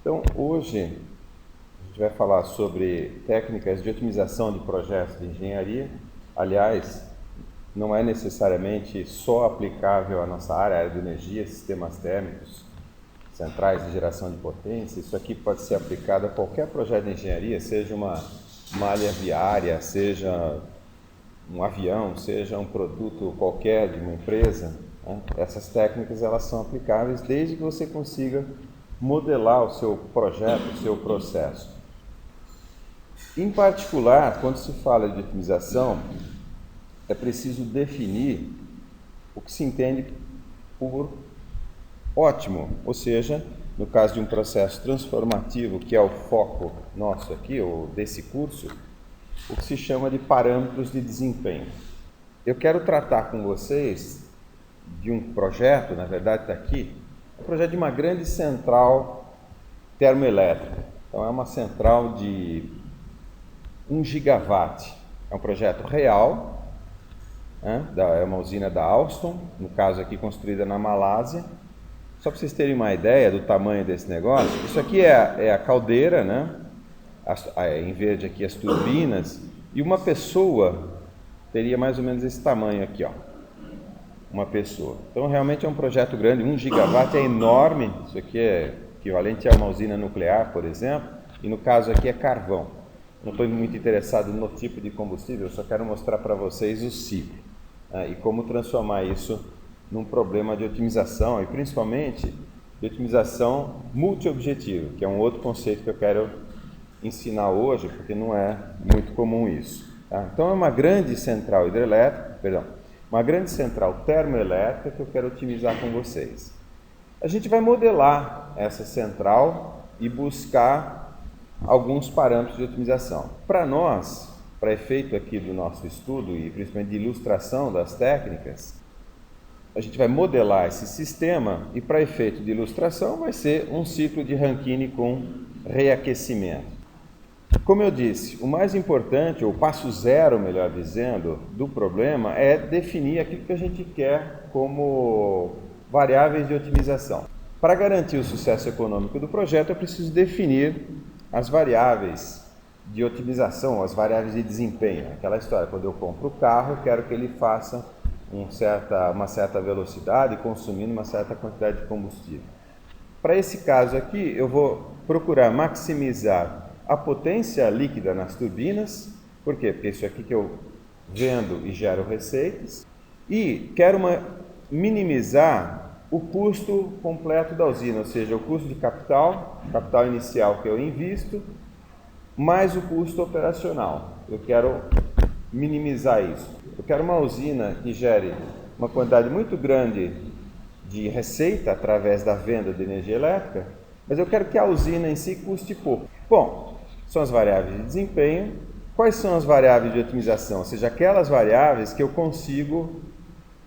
Então, hoje a gente vai falar sobre técnicas de otimização de projetos de engenharia. Aliás, não é necessariamente só aplicável à nossa área de energia, sistemas térmicos, centrais de geração de potência. Isso aqui pode ser aplicado a qualquer projeto de engenharia, seja uma malha viária, seja um avião, seja um produto qualquer de uma empresa, né? Essas técnicas elas são aplicáveis desde que você consiga modelar o seu projeto, o seu processo. Em particular, quando se fala de otimização, é preciso definir o que se entende por ótimo, ou seja, no caso de um processo transformativo, que é o foco nosso aqui, ou desse curso, o que se chama de parâmetros de desempenho. Eu quero tratar com vocês de um projeto, na verdade está aqui, um projeto de uma grande central termoelétrica. Então é uma central de 1 gigawatt. É um projeto real, né? É uma usina da Alstom, no caso aqui construída na Malásia. Só para vocês terem uma ideia do tamanho desse negócio, isso aqui é a caldeira, né? Em verde aqui as turbinas, e uma pessoa teria mais ou menos esse tamanho aqui, ó. Uma pessoa. Então realmente é um projeto grande, 1 gigawatt é enorme, isso aqui é equivalente a uma usina nuclear, por exemplo, e no caso aqui é carvão. Não estou muito interessado no tipo de combustível, eu só quero mostrar para vocês o ciclo, né, e como transformar isso num problema de otimização, e principalmente de otimização multiobjetivo, que é um outro conceito que eu quero ensinar hoje, porque não é muito comum isso. Tá? Então é uma grande central uma grande central termoelétrica que eu quero otimizar com vocês. A gente vai modelar essa central e buscar alguns parâmetros de otimização. Para nós, para efeito aqui do nosso estudo e principalmente de ilustração das técnicas, a gente vai modelar esse sistema e para efeito de ilustração vai ser um ciclo de Rankine com reaquecimento. Como eu disse, o mais importante, ou o passo zero, melhor dizendo, do problema é definir aquilo que a gente quer como variáveis de otimização. Para garantir o sucesso econômico do projeto, é preciso definir as variáveis de otimização, as variáveis de desempenho. Aquela história, quando eu compro o carro, eu quero que ele faça uma certa velocidade, consumindo uma certa quantidade de combustível. Para esse caso aqui, eu vou procurar maximizar a potência líquida nas turbinas. Por quê? Porque isso aqui que eu vendo e gero receitas. E quero minimizar o custo completo da usina, ou seja, o custo de capital inicial que eu invisto, mais o custo operacional. Eu quero minimizar isso. Eu quero uma usina que gere uma quantidade muito grande de receita através da venda de energia elétrica, mas eu quero que a usina em si custe pouco. Bom, são as variáveis de desempenho. Quais são as variáveis de otimização? Ou seja, aquelas variáveis que eu consigo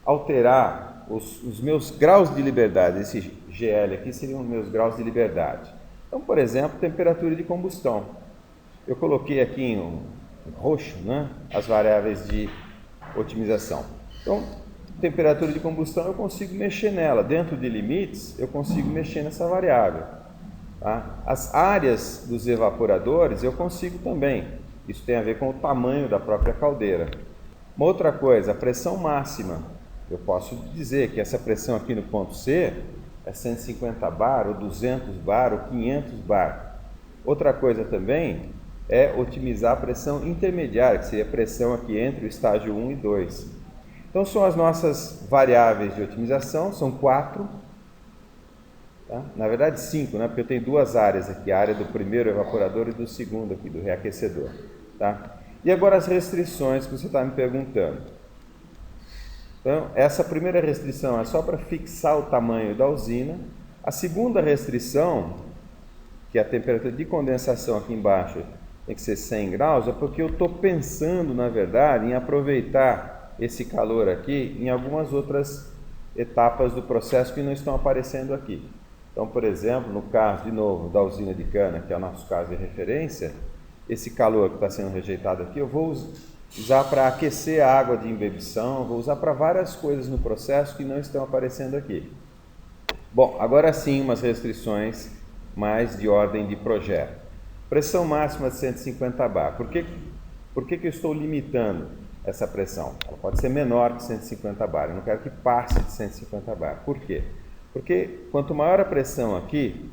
alterar os meus graus de liberdade. Esse GL aqui seriam os meus graus de liberdade. Então, por exemplo, temperatura de combustão. Eu coloquei aqui em roxo, né, as variáveis de otimização. Então, temperatura de combustão eu consigo mexer nela. Dentro de limites, eu consigo mexer nessa variável. Tá? As áreas dos evaporadores eu consigo também. Isso tem a ver com o tamanho da própria caldeira. Uma outra coisa, a pressão máxima. Eu posso dizer que essa pressão aqui no ponto C é 150 bar, ou 200 bar, ou 500 bar. Outra coisa também é otimizar a pressão intermediária, que seria a pressão aqui entre o estágio 1 e 2. Então são as nossas variáveis de otimização, são 4. Tá? Na verdade 5, né? Porque eu tenho duas áreas aqui, a área do primeiro evaporador e do segundo aqui, do reaquecedor. Tá? E agora as restrições que você está me perguntando. Então, essa primeira restrição é só para fixar o tamanho da usina. A segunda restrição, que é a temperatura de condensação aqui embaixo tem que ser 100 graus, é porque eu estou pensando, na verdade, em aproveitar esse calor aqui em algumas outras etapas do processo que não estão aparecendo aqui. Então, por exemplo, no caso, de novo, da usina de cana, que é o nosso caso de referência, esse calor que está sendo rejeitado aqui, eu vou usar para aquecer a água de embebição, vou usar para várias coisas no processo que não estão aparecendo aqui. Bom, agora sim, umas restrições mais de ordem de projeto. Pressão máxima de 150 bar. Por que eu estou limitando essa pressão? Ela pode ser menor que 150 bar. Eu não quero que passe de 150 bar. Por quê? Porque quanto maior a pressão aqui,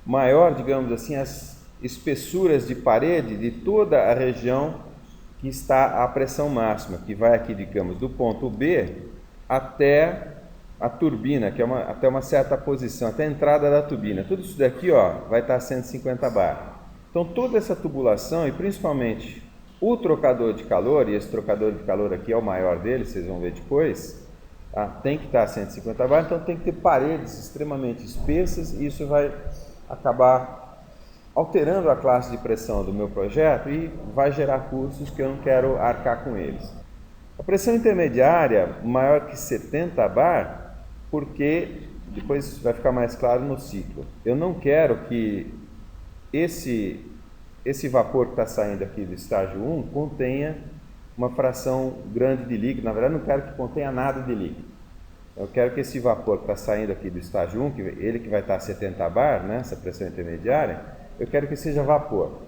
maior, digamos assim, as espessuras de parede de toda a região que está a pressão máxima, que vai aqui, digamos, do ponto B até a turbina, que é até uma certa posição, até a entrada da turbina. Tudo isso daqui, ó, vai estar a 150 bar. Então, toda essa tubulação, e principalmente o trocador de calor, e esse trocador de calor aqui é o maior dele, vocês vão ver depois, tá? Tem que estar a 150 bar, então tem que ter paredes extremamente espessas, e isso vai acabar alterando a classe de pressão do meu projeto e vai gerar custos que eu não quero arcar com eles. A pressão intermediária maior que 70 bar, porque depois isso vai ficar mais claro no ciclo. Eu não quero que esse vapor que está saindo aqui do estágio 1 contenha uma fração grande de líquido. Na verdade, não quero que contenha nada de líquido. Eu quero que esse vapor que está saindo aqui do estágio 1, ele que vai estar a 70 bar, né, essa pressão intermediária, eu quero que seja vapor.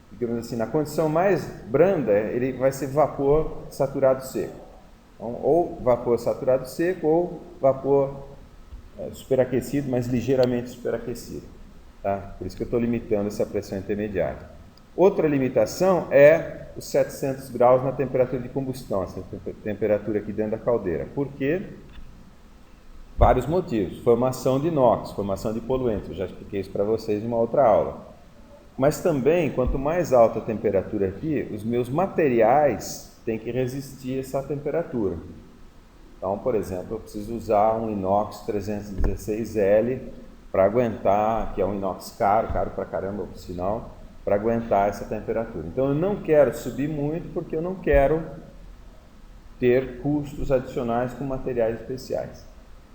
Digamos assim, na condição mais branda, ele vai ser vapor saturado seco. Então, ou vapor saturado seco, ou vapor superaquecido, mas ligeiramente superaquecido. Tá? Por isso que eu estou limitando essa pressão intermediária. Outra limitação é os 700 graus na temperatura de combustão, essa temperatura aqui dentro da caldeira. Por quê? Vários motivos. Formação de NOx, formação de poluentes. Eu já expliquei isso para vocês em uma outra aula. Mas também, quanto mais alta a temperatura aqui, os meus materiais têm que resistir a essa temperatura. Então, por exemplo, eu preciso usar um inox 316L para aguentar, que é um inox caro pra caramba, por sinal, para aguentar essa temperatura. Então, eu não quero subir muito porque eu não quero ter custos adicionais com materiais especiais.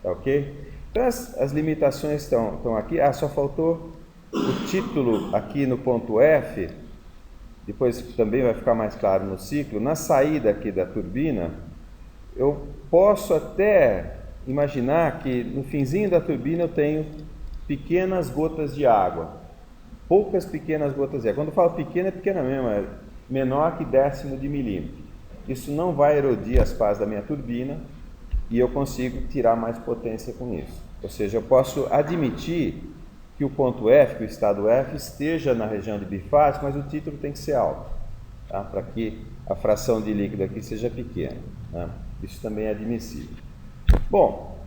Tá ok? Então, as limitações estão aqui. Só faltou o título aqui no ponto F, depois também vai ficar mais claro no ciclo. Na saída aqui da turbina, eu posso até imaginar que no finzinho da turbina eu tenho pequenas gotas de água, poucas pequenas gotas de água. Quando eu falo pequena, é pequena mesmo, é menor que 1/10 de milímetro. Isso não vai erodir as pás da minha turbina e eu consigo tirar mais potência com isso. Ou seja, eu posso admitir que o ponto F, que o estado F, esteja na região de bifásico, mas o título tem que ser alto, tá? Para que a fração de líquido aqui seja pequena, né? Isso também é admissível. Bom,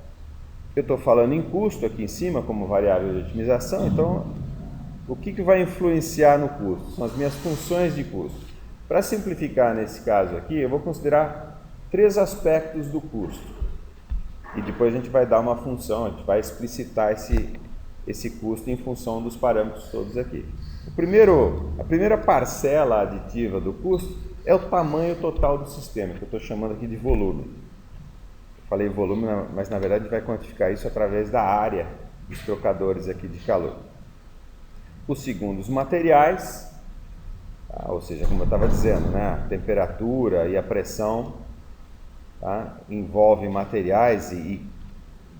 eu estou falando em custo aqui em cima como variável de otimização, então o que vai influenciar no custo? São as minhas funções de custo. Para simplificar nesse caso aqui, eu vou considerar 3 aspectos do custo. E depois a gente vai dar uma função, a gente vai explicitar esse custo em função dos parâmetros todos aqui. A primeira parcela aditiva do custo é o tamanho total do sistema, que eu estou chamando aqui de volume. Eu falei volume, mas na verdade a gente vai quantificar isso através da área dos trocadores aqui de calor. O segundo, os materiais, tá? Ou seja, como eu estava dizendo, né? A temperatura e a pressão, tá? Envolvem materiais e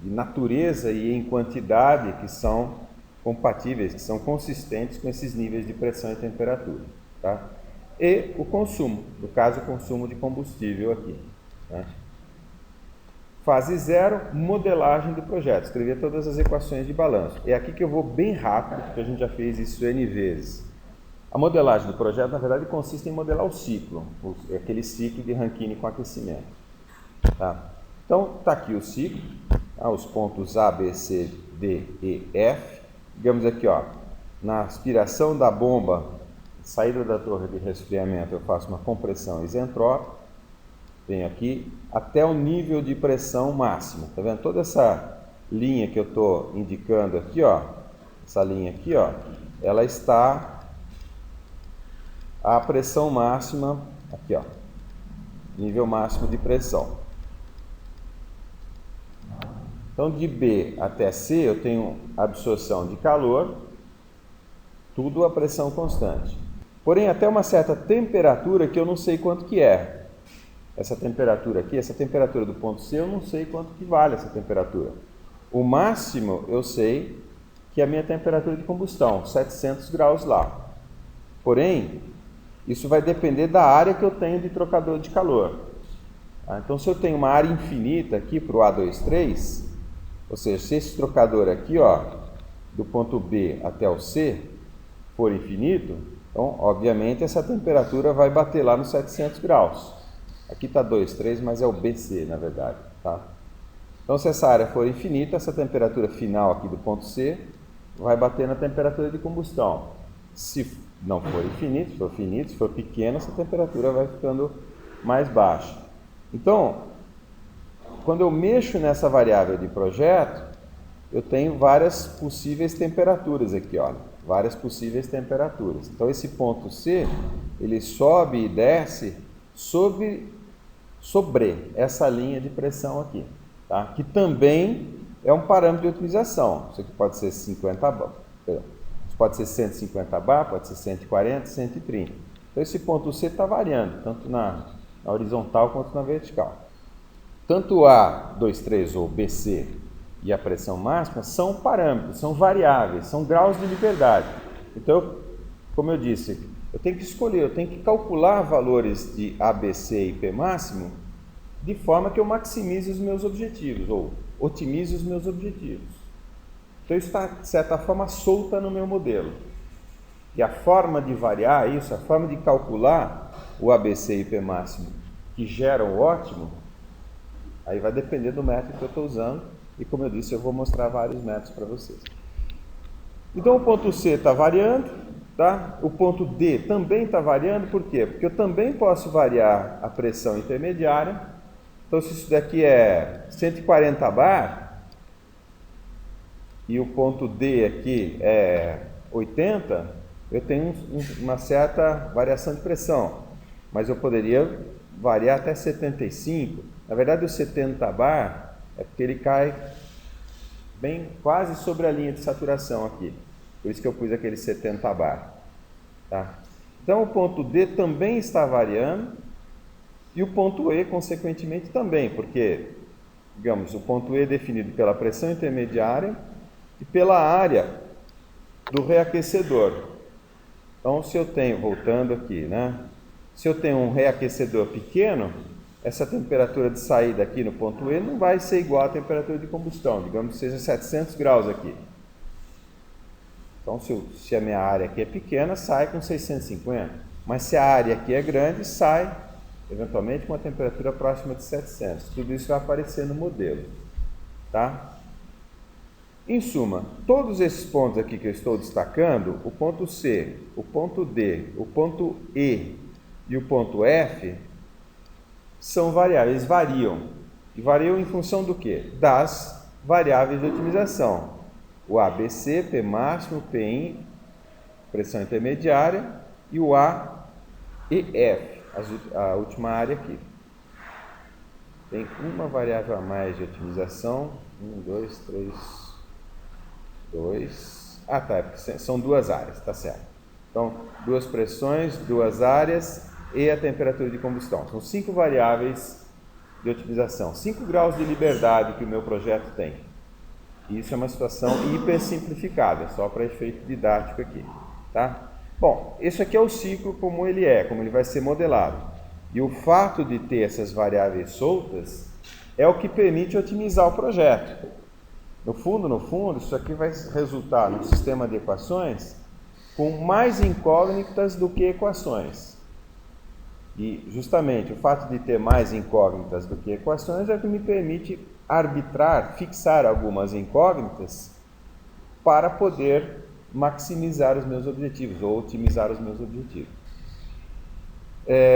natureza e em quantidade que são compatíveis, que são consistentes com esses níveis de pressão e temperatura, tá? E o consumo, no caso o consumo de combustível aqui, tá? Fase 0, modelagem do projeto, escrever todas as equações de balanço. É aqui que eu vou bem rápido, porque a gente já fez isso N vezes. A modelagem do projeto, na verdade, consiste em modelar o ciclo, aquele ciclo de Rankine com aquecimento, tá? Então, está aqui o ciclo, tá? Os pontos A, B, C, D, E, F. Digamos aqui, ó, na aspiração da bomba, saída da torre de resfriamento, eu faço uma compressão isentrópica, venho aqui até o nível de pressão máxima. Tá vendo? Toda essa linha que eu estou indicando aqui, ó, essa linha aqui, ó, ela está a pressão máxima, aqui, ó, nível máximo de pressão. Então, de B até C, eu tenho absorção de calor, tudo a pressão constante. Porém, até uma certa temperatura que eu não sei quanto que é. Essa temperatura aqui, essa temperatura do ponto C, eu não sei quanto que vale essa temperatura. O máximo eu sei que é a minha temperatura de combustão, 700 graus lá. Porém, isso vai depender da área que eu tenho de trocador de calor. Então, se eu tenho uma área infinita aqui para o A23, ou seja, se esse trocador aqui, ó, do ponto B até o C, for infinito, então, obviamente, essa temperatura vai bater lá nos 700 graus. Aqui está 2,3, mas é o BC, na verdade. Tá? Então, se essa área for infinita, essa temperatura final aqui do ponto C vai bater na temperatura de combustão. Se não for infinito, se for finito, se for pequeno, essa temperatura vai ficando mais baixa. Então, quando eu mexo nessa variável de projeto, eu tenho várias possíveis temperaturas aqui, olha, várias possíveis temperaturas. Então, esse ponto C, ele sobe e desce sobre essa linha de pressão aqui, tá? Que também é um parâmetro de otimização. Isso aqui pode ser 50 bar, pode ser 150 bar, pode ser 140, 130. Então, esse ponto C está variando, tanto na horizontal quanto na vertical. Tanto o A23 ou BC e a pressão máxima são parâmetros, são variáveis, são graus de liberdade. Então, como eu disse, eu tenho que escolher, eu tenho que calcular valores de ABC e P máximo de forma que eu maximize os meus objetivos, ou otimize os meus objetivos. Então, isso está, de certa forma, solta no meu modelo. E a forma de variar isso, a forma de calcular o ABC e P máximo que geram o ótimo, aí vai depender do método que eu estou usando. E como eu disse, eu vou mostrar vários métodos para vocês. Então, o ponto C está variando, tá? O ponto D também está variando, por quê? Porque eu também posso variar a pressão intermediária. Então, se isso daqui é 140 bar, e o ponto D aqui é 80, eu tenho uma certa variação de pressão, mas eu poderia variar até 75. Na verdade, o 70 bar é porque ele cai bem quase sobre a linha de saturação aqui. Por isso que eu pus aquele 70 bar. Tá? Então, o ponto D também está variando e o ponto E, consequentemente, também, porque, digamos, o ponto E é definido pela pressão intermediária e pela área do reaquecedor. Então, se eu tenho, voltando aqui, né? Se eu tenho um reaquecedor pequeno, essa temperatura de saída aqui no ponto E não vai ser igual à temperatura de combustão, digamos que seja 700 graus aqui. Então, se a minha área aqui é pequena, sai com 650. Mas se a área aqui é grande, sai, eventualmente, com uma temperatura próxima de 700. Tudo isso vai aparecer no modelo. Tá? Em suma, todos esses pontos aqui que eu estou destacando, o ponto C, o ponto D, o ponto E e o ponto F, são variáveis, variam. E variam em função do quê? Das variáveis de otimização. O ABC, P máximo, Pin, pressão intermediária, e o A e F, a última área aqui. Tem uma variável a mais de otimização. 1, 2, 3, 2. Ah, tá, são duas áreas, tá certo. Então, duas pressões, duas áreas e a temperatura de combustão. São 5 variáveis de otimização, 5 graus de liberdade que o meu projeto tem. Isso é uma situação hiper simplificada, só para efeito didático aqui, tá? Bom, esse aqui é o ciclo como ele é, como ele vai ser modelado. E o fato de ter essas variáveis soltas é o que permite otimizar o projeto. No fundo, isso aqui vai resultar num sistema de equações com mais incógnitas do que equações. E justamente o fato de ter mais incógnitas do que equações é o que me permite arbitrar, fixar algumas incógnitas para poder maximizar os meus objetivos ou otimizar os meus objetivos.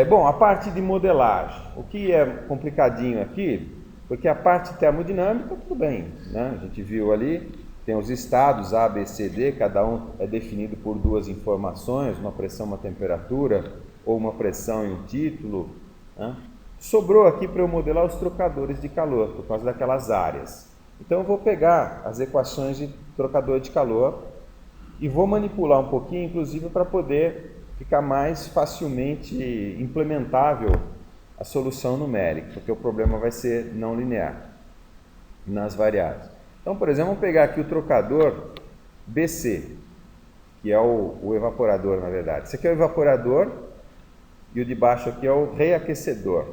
Bom, a parte de modelagem, o que é complicadinho aqui, porque a parte termodinâmica, tudo bem, né? A gente viu ali, tem os estados A, B, C, D, cada um é definido por duas informações, uma pressão, uma temperatura, ou uma pressão e um título, né? Sobrou aqui para eu modelar os trocadores de calor, por causa daquelas áreas. Então eu vou pegar as equações de trocador de calor e vou manipular um pouquinho, inclusive, para poder ficar mais facilmente implementável a solução numérica, porque o problema vai ser não linear nas variáveis. Então, por exemplo, vamos pegar aqui o trocador BC, que é o evaporador, na verdade. Esse aqui é o evaporador e o de baixo aqui é o reaquecedor.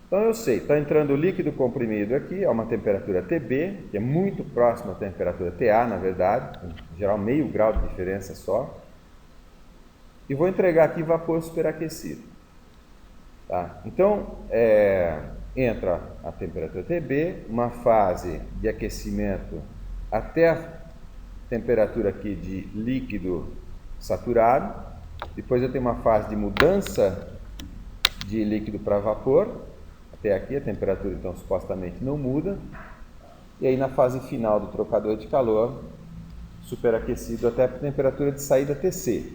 Então eu sei, está entrando o líquido comprimido aqui a uma temperatura TB, que é muito próxima à temperatura TA, na verdade, em geral meio grau de diferença só, e vou entregar aqui vapor superaquecido. Tá? Então, entra a temperatura TB, uma fase de aquecimento até a temperatura aqui de líquido saturado, depois eu tenho uma fase de mudança de líquido para vapor, até aqui a temperatura então supostamente não muda, e aí na fase final do trocador de calor, superaquecido até a temperatura de saída TC,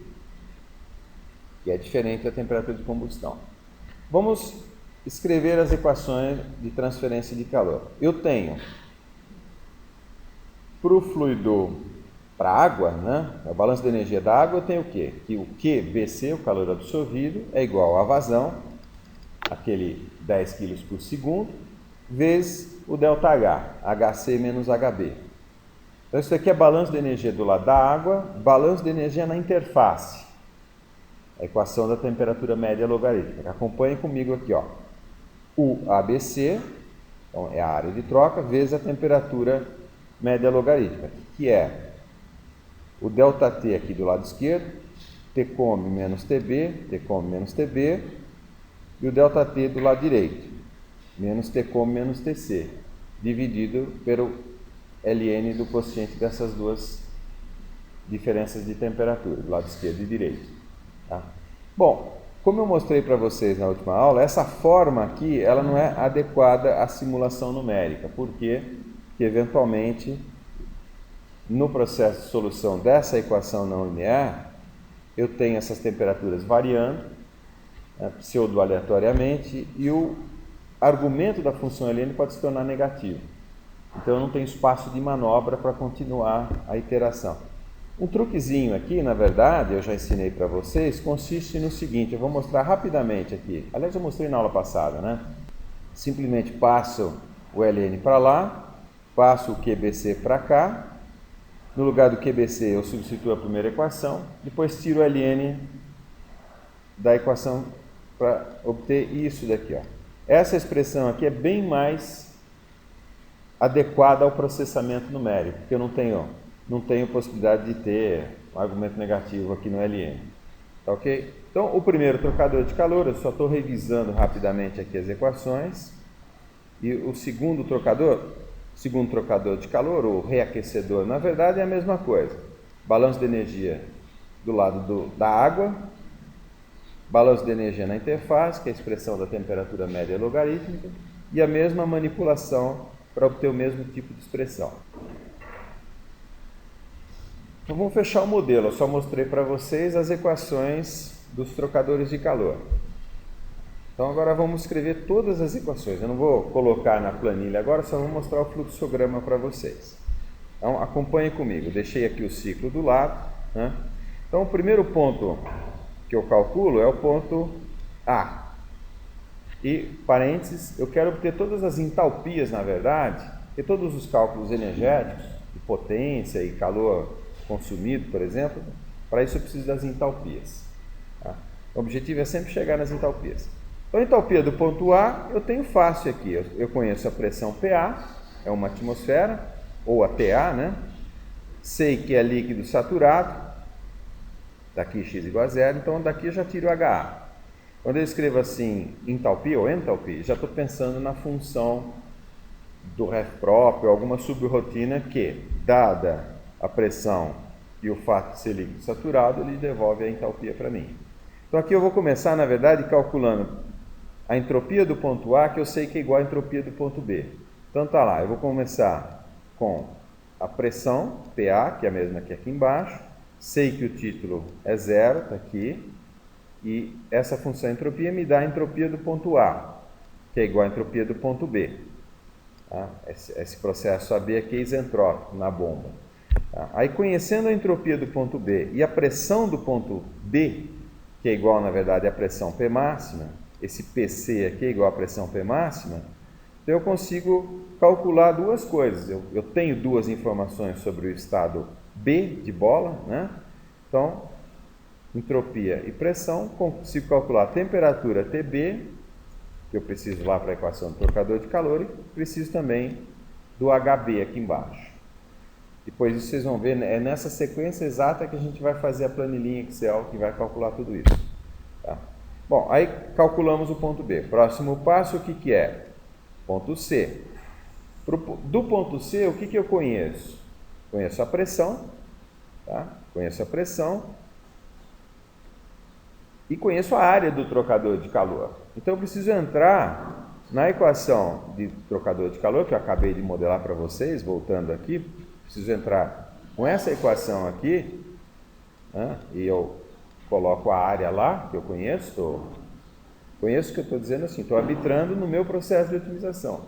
que é diferente da temperatura de combustão. Vamos escrever as equações de transferência de calor. Eu tenho, para o fluido, para a água, né, a balança de energia da água, eu tenho o quê? Que o QBC, o calor absorvido, é igual à vazão, aquele 10 kg por segundo, vezes o ΔH, HC menos HB. Então isso aqui é balanço de energia do lado da água, balanço de energia na interface. A equação da temperatura média logarítmica. Acompanhe comigo aqui, ó. O ABC, então é a área de troca, vezes a temperatura média logarítmica, que é o ΔT aqui do lado esquerdo, Tcom menos TB, Tcom menos TB, e o ΔT do lado direito, menos Tcom menos TC, dividido pelo ln do quociente dessas duas diferenças de temperatura, do lado esquerdo e direito. Tá? Bom, como eu mostrei para vocês na última aula, essa forma aqui ela não é adequada à simulação numérica. Por quê? Porque eventualmente no processo de solução dessa equação não linear, eu tenho essas temperaturas variando, pseudo-aleatoriamente, e o argumento da função ln pode se tornar negativo. Então eu não tenho espaço de manobra para continuar a iteração. Um truquezinho aqui, na verdade, eu já ensinei para vocês, consiste no seguinte, eu vou mostrar rapidamente aqui. Aliás, eu mostrei na aula passada, né? Simplesmente passo o ln para lá, passo o QBC para cá, no lugar do QBC eu substituo a primeira equação, depois tiro o ln da equação para obter isso daqui, ó. Essa expressão aqui é bem mais adequada ao processamento numérico, porque eu não tenho possibilidade de ter um argumento negativo aqui no ln. Tá ok? Então, o primeiro trocador de calor, eu só estou revisando rapidamente aqui as equações. E o segundo trocador de calor, o reaquecedor, na verdade é a mesma coisa. Balanço de energia do lado da água, balanço de energia na interface, que é a expressão da temperatura média logarítmica, e a mesma manipulação para obter o mesmo tipo de expressão. Então vamos fechar o modelo, eu só mostrei para vocês as equações dos trocadores de calor. Então agora vamos escrever todas as equações, eu não vou colocar na planilha agora, só vou mostrar o fluxograma para vocês. Então acompanhe comigo, deixei aqui o ciclo do lado, né? Então o primeiro ponto que eu calculo é o ponto A. E, parênteses, eu quero obter todas as entalpias, na verdade, e todos os cálculos energéticos, de potência e calor consumido, por exemplo, para isso eu preciso das entalpias. Tá? O objetivo é sempre chegar nas entalpias. Então, a entalpia do ponto A, eu tenho fácil aqui. Eu conheço a pressão PA, é uma atmosfera, ou a TA, né? Sei que é líquido saturado, daqui x igual a zero, então daqui eu já tiro HA. Quando eu escrevo assim, entalpia ou entalpia, já estou pensando na função do ref próprio, alguma subrotina que, dada a pressão e o fato de ser líquido saturado, ele devolve a entalpia para mim. Então aqui eu vou começar, na verdade, calculando a entropia do ponto A, que eu sei que é igual à entropia do ponto B. Então tá lá, eu vou começar com a pressão, PA, que é a mesma que aqui embaixo, sei que o título é zero, está aqui, e essa função entropia me dá a entropia do ponto A, que é igual à entropia do ponto B. Tá? Esse processo AB aqui é isentrópico na bomba. Tá? Aí, conhecendo a entropia do ponto B e a pressão do ponto B, que é igual, na verdade, à pressão P máxima, esse PC aqui é igual à pressão P máxima, Então eu consigo calcular duas coisas. Eu tenho duas informações sobre o estado B de bola, né? Então, entropia e pressão, consigo calcular a temperatura TB, que eu preciso lá para a equação do trocador de calor, e preciso também do HB aqui embaixo. Depois disso vocês vão ver, é nessa sequência exata que a gente vai fazer a planilhinha Excel que vai calcular tudo isso. Tá? Bom, aí calculamos o ponto B. Próximo passo, o que é? Ponto C. Do ponto C, o que eu conheço? Conheço a pressão, tá? Conheço a pressão e conheço a área do trocador de calor. Então eu preciso entrar na equação de trocador de calor, que eu acabei de modelar para vocês, voltando aqui, preciso entrar com essa equação aqui, né? E eu coloco a área lá, que eu conheço, conheço o que eu estou dizendo assim, estou arbitrando no meu processo de otimização.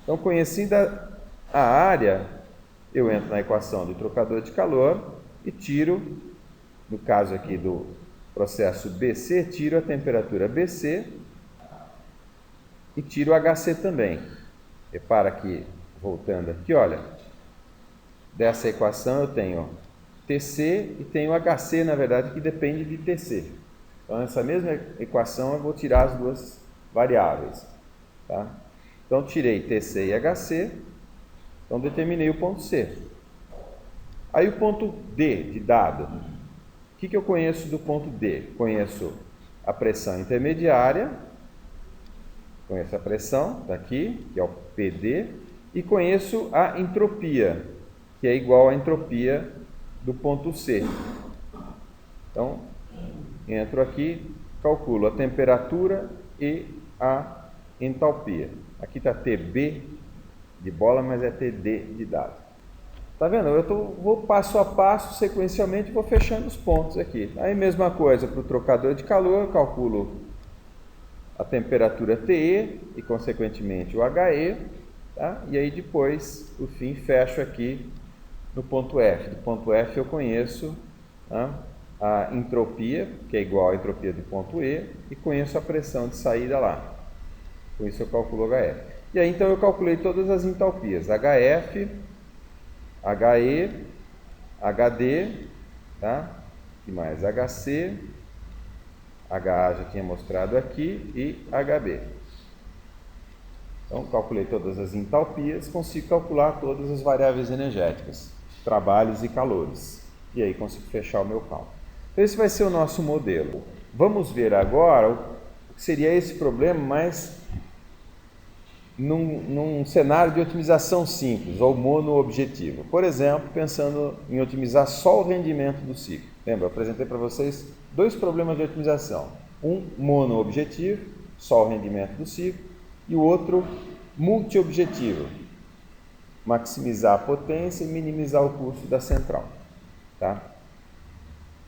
Então, conhecendo a área, eu entro na equação do trocador de calor e tiro, no caso aqui do processo BC, tiro a temperatura BC e tiro o HC também. Repara que, voltando aqui, olha, dessa equação eu tenho TC e tenho HC, na verdade, que depende de TC. Então, nessa mesma equação eu vou tirar as duas variáveis. Tá? Então, tirei TC e HC, então determinei o ponto C. Aí o ponto D de dado. O que eu conheço do ponto D? Conheço a pressão intermediária, conheço a pressão daqui, que é o PD, e conheço a entropia, que é igual à entropia do ponto C. Então, entro aqui, calculo a temperatura e a entalpia. Aqui está TB de bola, mas é TD de dado. Tá vendo? Vou passo a passo, sequencialmente, vou fechando os pontos aqui. Aí, mesma coisa para o trocador de calor, calculo a temperatura TE e, consequentemente, o HE. Tá? E aí, depois, por fim, fecho aqui no ponto F. Do ponto F eu conheço, tá, a entropia, que é igual à entropia do ponto E, e conheço a pressão de saída lá. Com isso eu calculo HF. E aí, então, eu calculei todas as entalpias. HF, HE, HD, tá? E mais HC, HA já tinha mostrado aqui, e HB. Então, calculei todas as entalpias, consigo calcular todas as variáveis energéticas, trabalhos e calores. E aí consigo fechar o meu cálculo. Então, esse vai ser o nosso modelo. Vamos ver agora o que seria esse problema, mas num cenário de otimização simples ou monoobjetivo. Por exemplo, pensando em otimizar só o rendimento do ciclo. Lembra, eu apresentei para vocês dois problemas de otimização. Um monoobjetivo, só o rendimento do ciclo, e o outro multiobjetivo, maximizar a potência e minimizar o custo da central. Tá?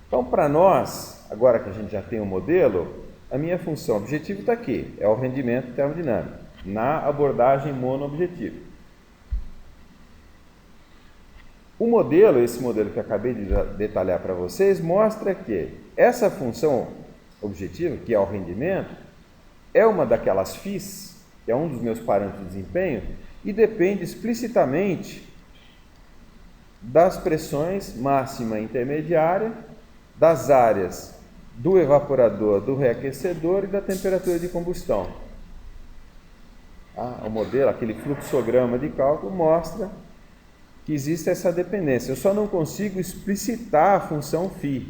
Então, para nós, agora que a gente já tem um modelo, a minha função objetivo está aqui, é o rendimento termodinâmico, na abordagem monoobjetiva. O modelo, esse modelo que eu acabei de detalhar para vocês, mostra que essa função objetiva, que é o rendimento, é uma daquelas FIs, que é um dos meus parâmetros de desempenho, e depende explicitamente das pressões máxima e intermediária, das áreas do evaporador, do reaquecedor e da temperatura de combustão. O modelo, aquele fluxograma de cálculo, mostra que existe essa dependência. Eu só não consigo explicitar a função φ.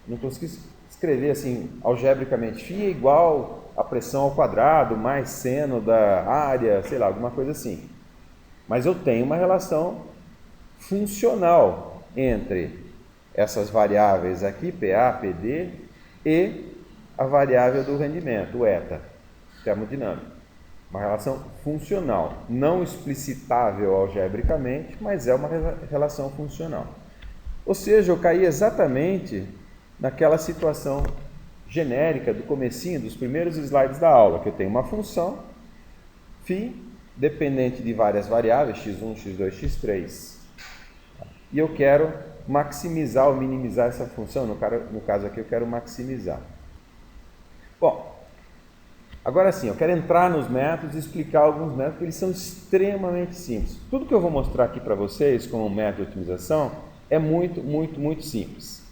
Não consigo escrever assim, algebricamente, φ é igual a pressão ao quadrado, mais seno da área, sei lá, alguma coisa assim. Mas eu tenho uma relação funcional entre essas variáveis aqui, PA, PD, e a variável do rendimento, o eta, termodinâmico. Uma relação funcional, não explicitável algebricamente, mas é uma relação funcional. Ou seja, eu caí exatamente naquela situação genérica do comecinho, dos primeiros slides da aula, que eu tenho uma função φ dependente de várias variáveis, x1, x2, x3. E eu quero maximizar ou minimizar essa função, no caso aqui eu quero maximizar. Bom, Agora sim, eu quero entrar nos métodos e explicar alguns métodos, porque eles são extremamente simples. Tudo que eu vou mostrar aqui para vocês como método de otimização é muito simples.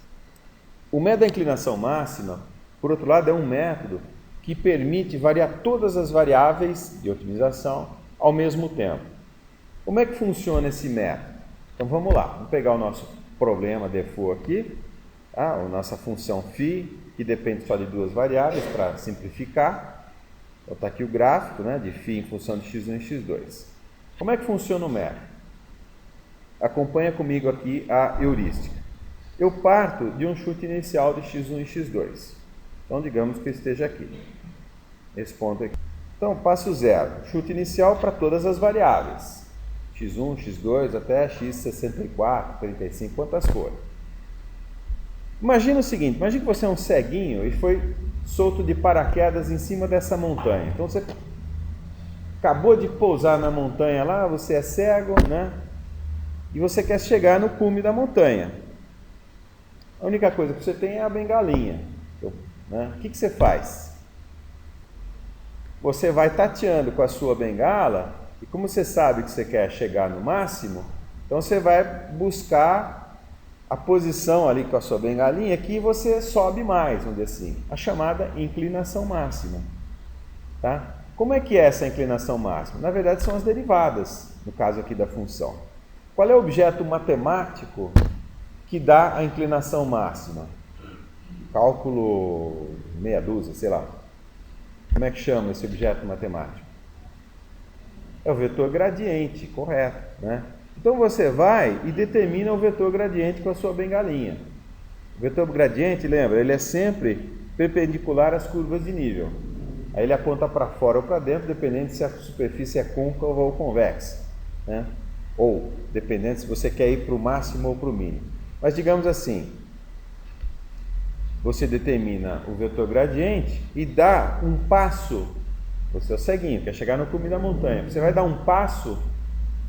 O método da inclinação máxima, por outro lado, é um método que permite variar todas as variáveis de otimização ao mesmo tempo. Como é que funciona esse método? Então vamos lá, vamos pegar o nosso problema default aqui, a nossa função φ, que depende só de duas variáveis para simplificar. Então está aqui o gráfico, né, de φ em função de x1 e x2. Como é que funciona o método? Acompanha comigo aqui a heurística. Eu parto de um chute inicial de x1 e x2. Então, digamos que eu esteja aqui, nesse ponto aqui. Então, passo 0, chute inicial para todas as variáveis. x1, x2, até x64, 35, quantas forem. Imagina o seguinte, imagina que você é um ceguinho e foi solto de paraquedas em cima dessa montanha. Então, você acabou de pousar na montanha lá, você é cego, né? E você quer chegar no cume da montanha. A única coisa que você tem é a bengalinha. Né? O que você faz? Você vai tateando com a sua bengala, e como você sabe que você quer chegar no máximo, então você vai buscar a posição ali com a sua bengalinha que você sobe mais, vamos dizer assim, a chamada inclinação máxima. Tá? Como é que é essa inclinação máxima? Na verdade são as derivadas, no caso aqui da função. Qual é o objeto matemático que dá a inclinação máxima? Cálculo meia dúzia, sei lá. Como é que chama esse objeto matemático? É o vetor gradiente, correto, né? Então você vai e determina o vetor gradiente com a sua bengalinha. O vetor gradiente, lembra, ele é sempre perpendicular às curvas de nível. Aí ele aponta para fora ou para dentro, dependendo se a superfície é côncava ou convexa, né? Ou dependendo se você quer ir para o máximo ou para o mínimo. Mas digamos assim, você determina o vetor gradiente e dá um passo, você é o ceguinho, quer chegar no cume da montanha, você vai dar um passo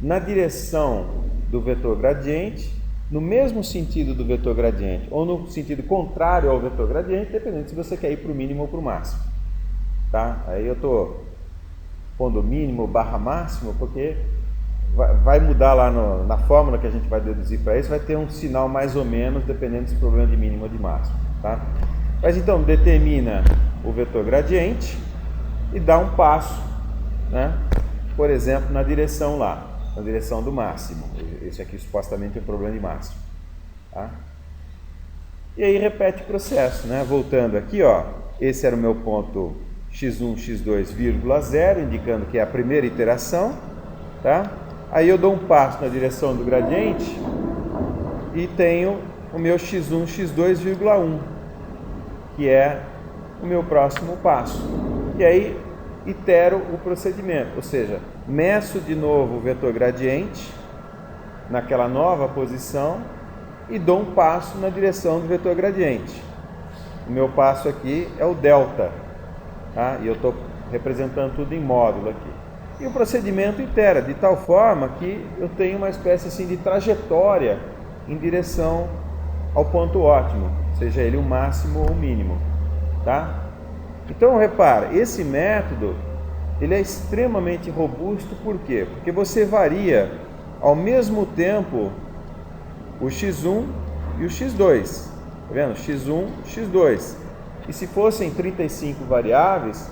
na direção do vetor gradiente, no mesmo sentido do vetor gradiente, ou no sentido contrário ao vetor gradiente, dependendo se você quer ir para o mínimo ou para o máximo. Tá? Aí eu estou pondo mínimo barra máximo, porque vai mudar lá na fórmula que a gente vai deduzir para isso, vai ter um sinal mais ou menos, dependendo se o problema de mínimo ou de máximo. Tá? Mas então, determina o vetor gradiente e dá um passo, né? Por exemplo, na direção lá, na direção do máximo. Esse aqui supostamente é o problema de máximo. Tá? E aí repete o processo, né? Voltando aqui, ó, esse era o meu ponto x1, x2, vírgula 0, indicando que é a primeira iteração. Tá? Aí eu dou um passo na direção do gradiente e tenho o meu x1, x2, vírgula 1, que é o meu próximo passo. E aí itero o procedimento, ou seja, meço de novo o vetor gradiente naquela nova posição e dou um passo na direção do vetor gradiente. O meu passo aqui é o delta, tá? E eu estou representando tudo em módulo aqui. E o procedimento itera de tal forma que eu tenho uma espécie assim de trajetória em direção ao ponto ótimo, seja ele o máximo ou o mínimo, tá? Então, repara, esse método ele é extremamente robusto, por quê? Porque você varia ao mesmo tempo o x1 e o x2, tá vendo? x1, x2. E se fossem 35 variáveis,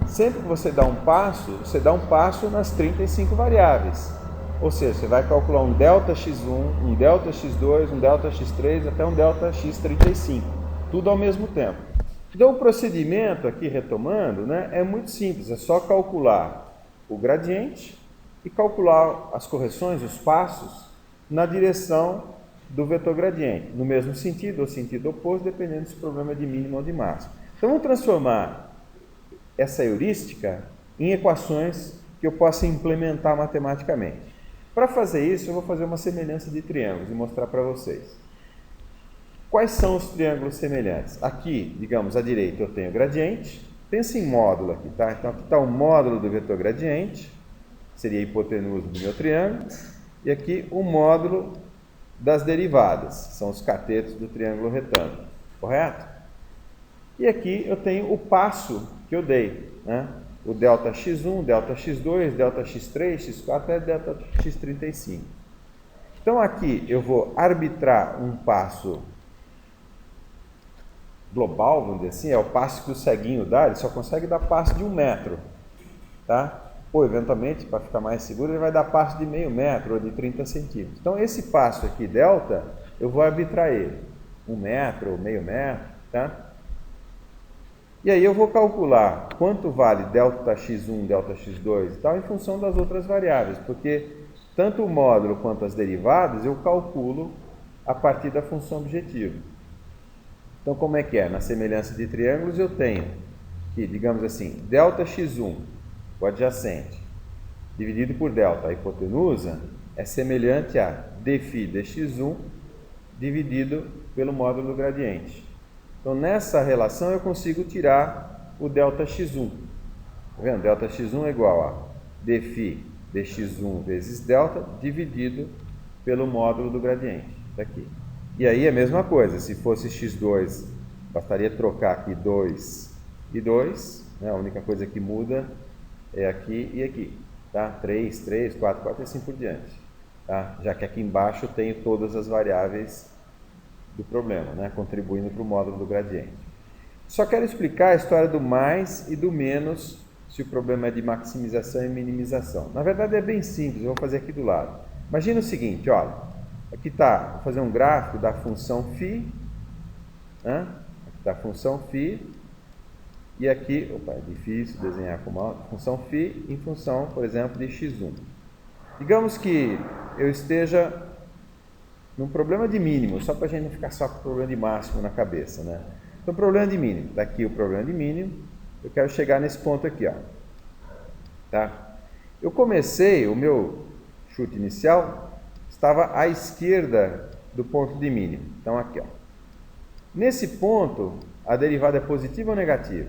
sempre que você dá um passo nas 35 variáveis. Ou seja, você vai calcular um delta x1, um delta x2, um delta x3, até um delta x35. Tudo ao mesmo tempo. Então o procedimento aqui, retomando, né, é muito simples. É só calcular o gradiente e calcular as correções, os passos, na direção do vetor gradiente. No mesmo sentido ou sentido oposto, dependendo se o problema é de mínimo ou de máximo. Então vamos transformar essa heurística em equações que eu possa implementar matematicamente. Para fazer isso, eu vou fazer uma semelhança de triângulos e mostrar para vocês. Quais são os triângulos semelhantes? Aqui, digamos, à direita eu tenho o gradiente. Pensa em módulo aqui, tá? Então aqui está o módulo do vetor gradiente, seria a hipotenusa do meu triângulo. E aqui o módulo das derivadas, são os catetos do triângulo retângulo, correto? E aqui eu tenho o passo que eu dei, né? O delta x1, delta x2, delta x3, x4 até delta x35. Então aqui eu vou arbitrar um passo global, vamos dizer assim, é o passo que o ceguinho dá, ele só consegue dar passo de 1 metro, tá? Ou eventualmente, para ficar mais seguro, ele vai dar passo de meio metro ou de 30 centímetros. Então esse passo aqui, delta, eu vou arbitrar ele, 1 metro ou meio metro, tá? E aí eu vou calcular quanto vale delta x1, delta x2 e tal, em função das outras variáveis, porque tanto o módulo quanto as derivadas eu calculo a partir da função objetiva. Então, como é que é? Na semelhança de triângulos, eu tenho que, digamos assim, delta x1, o adjacente, dividido por delta, a hipotenusa, é semelhante a dφ dx1 dividido pelo módulo do gradiente. Então, nessa relação, eu consigo tirar o delta x1. Tá vendo? Delta x1 é igual a dφ dx1 vezes delta dividido pelo módulo do gradiente. Tá aqui. E aí a mesma coisa, se fosse x2, bastaria trocar aqui 2 e 2, né? A única coisa que muda é aqui e aqui, tá? 3, 3, 4, 4 e assim por diante, tá? Já que aqui embaixo eu tenho todas as variáveis do problema, né? Contribuindo para o módulo do gradiente. Só quero explicar a história do mais e do menos, se o problema é de maximização e minimização. Na verdade é bem simples, eu vou fazer aqui do lado. Imagina o seguinte, olha. Aqui está, vou fazer um gráfico da função φ, né? Aqui está a função φ, e aqui, opa, é difícil desenhar com uma função φ em função, por exemplo, de x1. Digamos que eu esteja num problema de mínimo, só para a gente não ficar só com o problema de máximo na cabeça, né? Então, problema de mínimo, está aqui o problema de mínimo, eu quero chegar nesse ponto aqui, ó. Tá? Eu comecei, o meu chute inicial estava à esquerda do ponto de mínimo. Então, aqui, ó. Nesse ponto, a derivada é positiva ou negativa?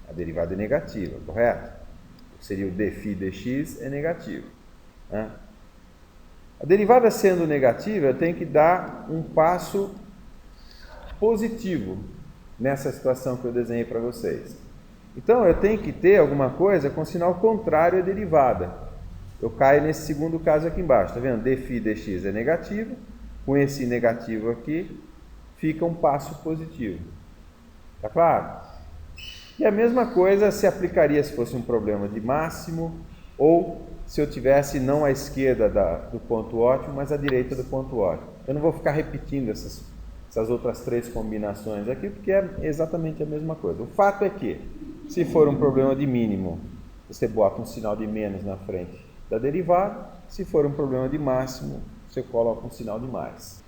A derivada é negativa, correto? Seria o dφ dx é negativo, né? A derivada sendo negativa, eu tenho que dar um passo positivo nessa situação que eu desenhei para vocês. Então, eu tenho que ter alguma coisa com sinal contrário à derivada. Eu caio nesse segundo caso aqui embaixo, tá vendo? dφ dx é negativo, com esse negativo aqui, fica um passo positivo. Tá claro? E a mesma coisa se aplicaria se fosse um problema de máximo, ou se eu tivesse não à esquerda do ponto ótimo, mas à direita do ponto ótimo. Eu não vou ficar repetindo essas outras três combinações aqui, porque é exatamente a mesma coisa. O fato é que, se for um problema de mínimo, você bota um sinal de menos na frente da derivada. Se for um problema de máximo, você coloca um sinal de mais.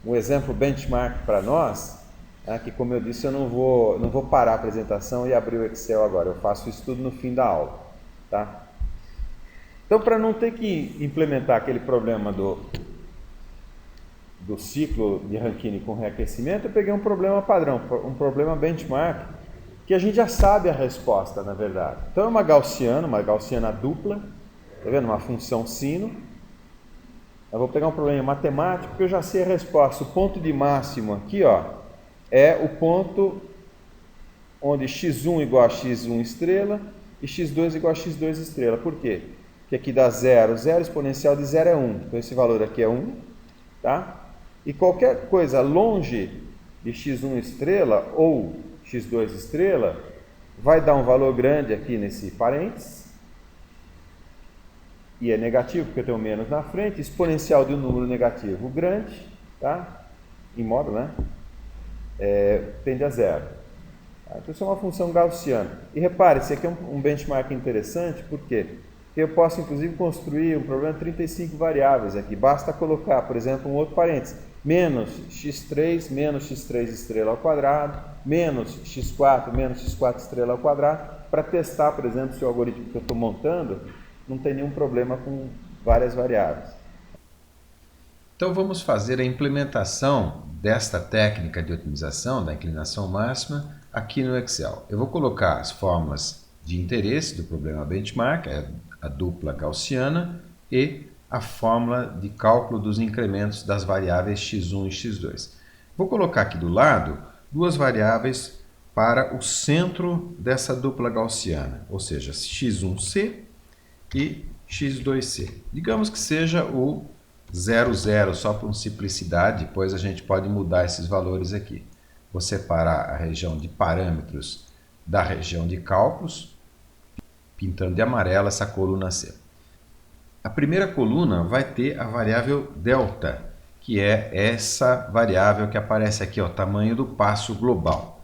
Um exemplo benchmark para nós é que, como eu disse, eu não vou parar a apresentação e abrir o Excel agora. Eu faço isso tudo no fim da aula, tá? Então, para não ter que implementar aquele problema do ciclo de Rankine com reaquecimento, eu peguei um problema padrão, um problema benchmark, que a gente já sabe a resposta, na verdade. Então, é uma gaussiana dupla, tá vendo? Uma função sino. Eu vou pegar um problema matemático, porque eu já sei a resposta. O ponto de máximo aqui, ó, é o ponto onde x1 igual a x1 estrela e x2 igual a x2 estrela. Por quê? Porque aqui dá 0, 0, exponencial de 0 é 1. Então, esse valor aqui é 1, tá? E qualquer coisa longe de x1 estrela ou x2 estrela vai dar um valor grande aqui nesse parênteses. E é negativo, porque eu tenho menos na frente. Exponencial de um número negativo grande, tá? Em modo, né? Tende a 0. Tá? Então, isso é uma função gaussiana. E repare, esse aqui é um benchmark interessante, por quê? Porque eu posso, inclusive, construir um problema de 35 variáveis aqui. Basta colocar, por exemplo, um outro parênteses. Menos x3 estrela ao quadrado, menos x4 estrela ao quadrado, para testar, por exemplo, se o algoritmo que eu estou montando não tem nenhum problema com várias variáveis. Então vamos fazer a implementação desta técnica de otimização da inclinação máxima aqui no Excel. Eu vou colocar as fórmulas de interesse do problema benchmark, a dupla gaussiana, e a fórmula de cálculo dos incrementos das variáveis x1 e x2. Vou colocar aqui do lado duas variáveis para o centro dessa dupla gaussiana, ou seja, x1c e x2c. Digamos que seja o 0, 0, só por simplicidade, depois a gente pode mudar esses valores aqui. Vou separar a região de parâmetros da região de cálculos, pintando de amarelo essa coluna C. A primeira coluna vai ter a variável delta, que é essa variável que aparece aqui, o tamanho do passo global.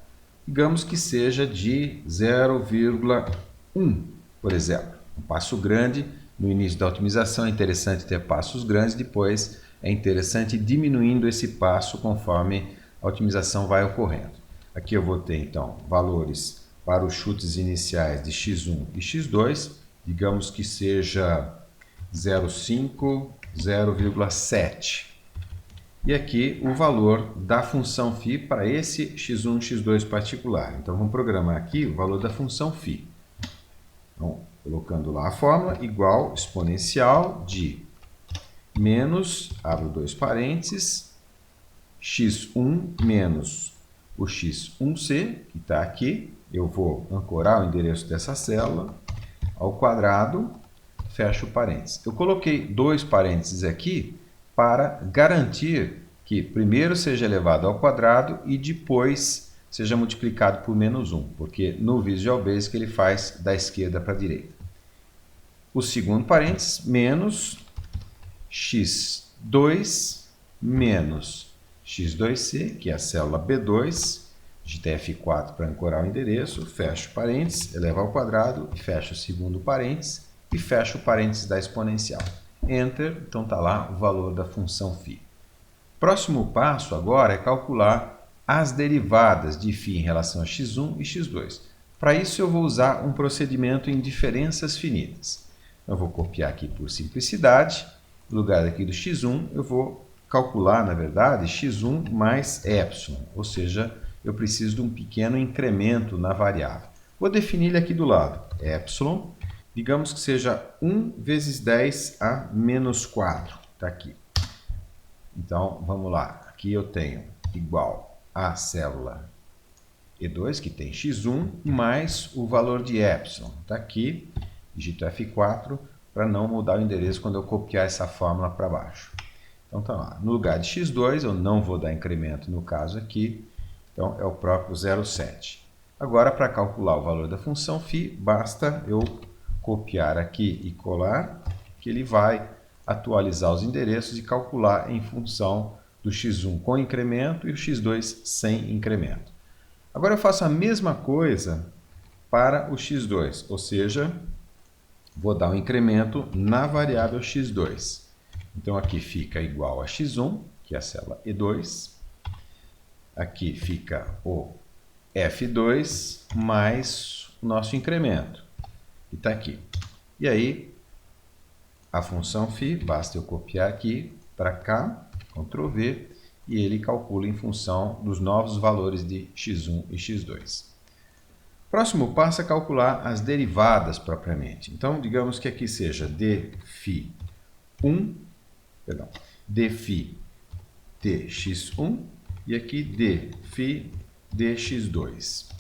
Digamos que seja de 0,1, por exemplo. Um passo grande, no início da otimização é interessante ter passos grandes, depois é interessante ir diminuindo esse passo conforme a otimização vai ocorrendo. Aqui eu vou ter então valores para os chutes iniciais de x1 e x2, digamos que seja 0,5, 0,7. E aqui o valor da função φ para esse x1 e x2 particular. Então vamos programar aqui o valor da função φ. Então, colocando lá a fórmula, igual exponencial de menos, abro dois parênteses, x1 menos o x1c, que está aqui. Eu vou ancorar o endereço dessa célula ao quadrado, fecho parênteses. Eu coloquei dois parênteses aqui para garantir que primeiro seja elevado ao quadrado e depois seja multiplicado por menos 1, porque no Visual Basic ele faz da esquerda para a direita. O segundo parênteses, menos x2 menos x2c, que é a célula B2, digita F4 para ancorar o endereço, fecho parênteses, eleva ao quadrado, fecho o segundo parênteses e fecho o parênteses da exponencial. Enter, então está lá o valor da função φ. Próximo passo agora é calcular as derivadas de φ em relação a x1 e x2. Para isso eu vou usar um procedimento em diferenças finitas. Eu vou copiar aqui por simplicidade, no lugar aqui do x1 eu vou calcular, na verdade, x1 mais epsilon, ou seja, eu preciso de um pequeno incremento na variável. Vou definir ele aqui do lado, epsilon, digamos que seja 1 vezes 10 a menos 4, está aqui. Então, vamos lá, aqui eu tenho igual a célula E2, que tem x1, mais o valor de epsilon, está aqui, digito F4, para não mudar o endereço quando eu copiar essa fórmula para baixo. Então, tá lá, no lugar de x2, eu não vou dar incremento no caso aqui, então é o próprio 0,7. Agora, para calcular o valor da função φ, basta eu copiar aqui e colar, que ele vai atualizar os endereços e calcular em função do x1 com incremento e o x2 sem incremento. Agora eu faço a mesma coisa para o x2, ou seja, vou dar um incremento na variável x2. Então aqui fica igual a x1, que é a célula E2. Aqui fica o F2 mais o nosso incremento, que está aqui. E aí, a função φ, basta eu copiar aqui para cá, Ctrl V, e ele calcula em função dos novos valores de x1 e x2. Próximo passo é calcular as derivadas propriamente. Então, digamos que aqui seja dφ dx1 e aqui dφ dx2.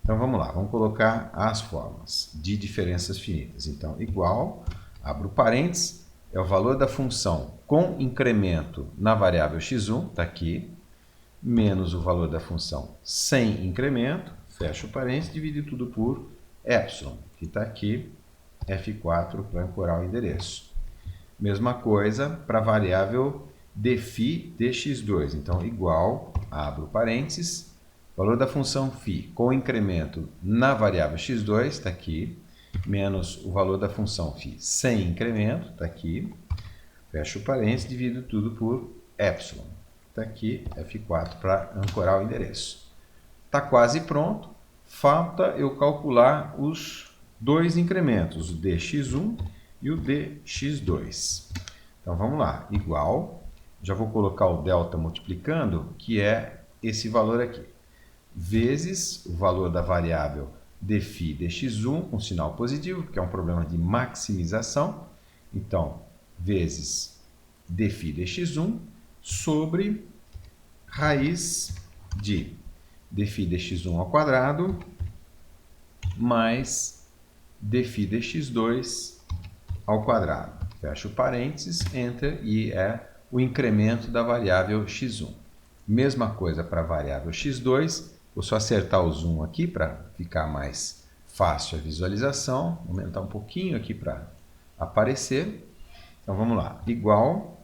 Então, vamos lá, vamos colocar as fórmulas de diferenças finitas. Então, igual, abro parênteses, é o valor da função com incremento na variável x1, está aqui, menos o valor da função sem incremento, fecho o parênteses, dividir tudo por epsilon, que está aqui, F4 para ancorar o endereço. Mesma coisa para a variável dφ dx2, então igual, abro parênteses, valor da função φ com incremento na variável x2, está aqui, menos o valor da função φ sem incremento, está aqui, fecho o parênteses, divido tudo por epsilon, está aqui, F4 para ancorar o endereço. Está quase pronto, falta eu calcular os dois incrementos, o dx1 e o dx2. Então vamos lá, igual, já vou colocar o delta multiplicando, que é esse valor aqui, vezes o valor da variável dφ dx1 com sinal positivo, porque é um problema de maximização. Então, vezes dφ dx1 sobre raiz de dφ dx1 ao quadrado mais dφ dx2 ao quadrado. Fecho parênteses, Enter, e é o incremento da variável x1. Mesma coisa para a variável x2, vou só acertar o zoom aqui para ficar mais fácil a visualização, vou aumentar um pouquinho aqui para aparecer. Então vamos lá, igual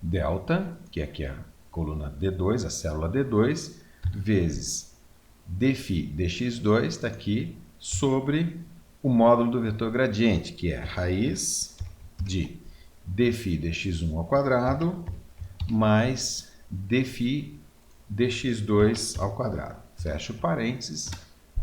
delta, que aqui é a coluna D2, a célula D2, vezes dφ dx2, está aqui, sobre o módulo do vetor gradiente, que é raiz de dφ dx1 ao quadrado mais dφ dx2 ao quadrado. Fecho parênteses,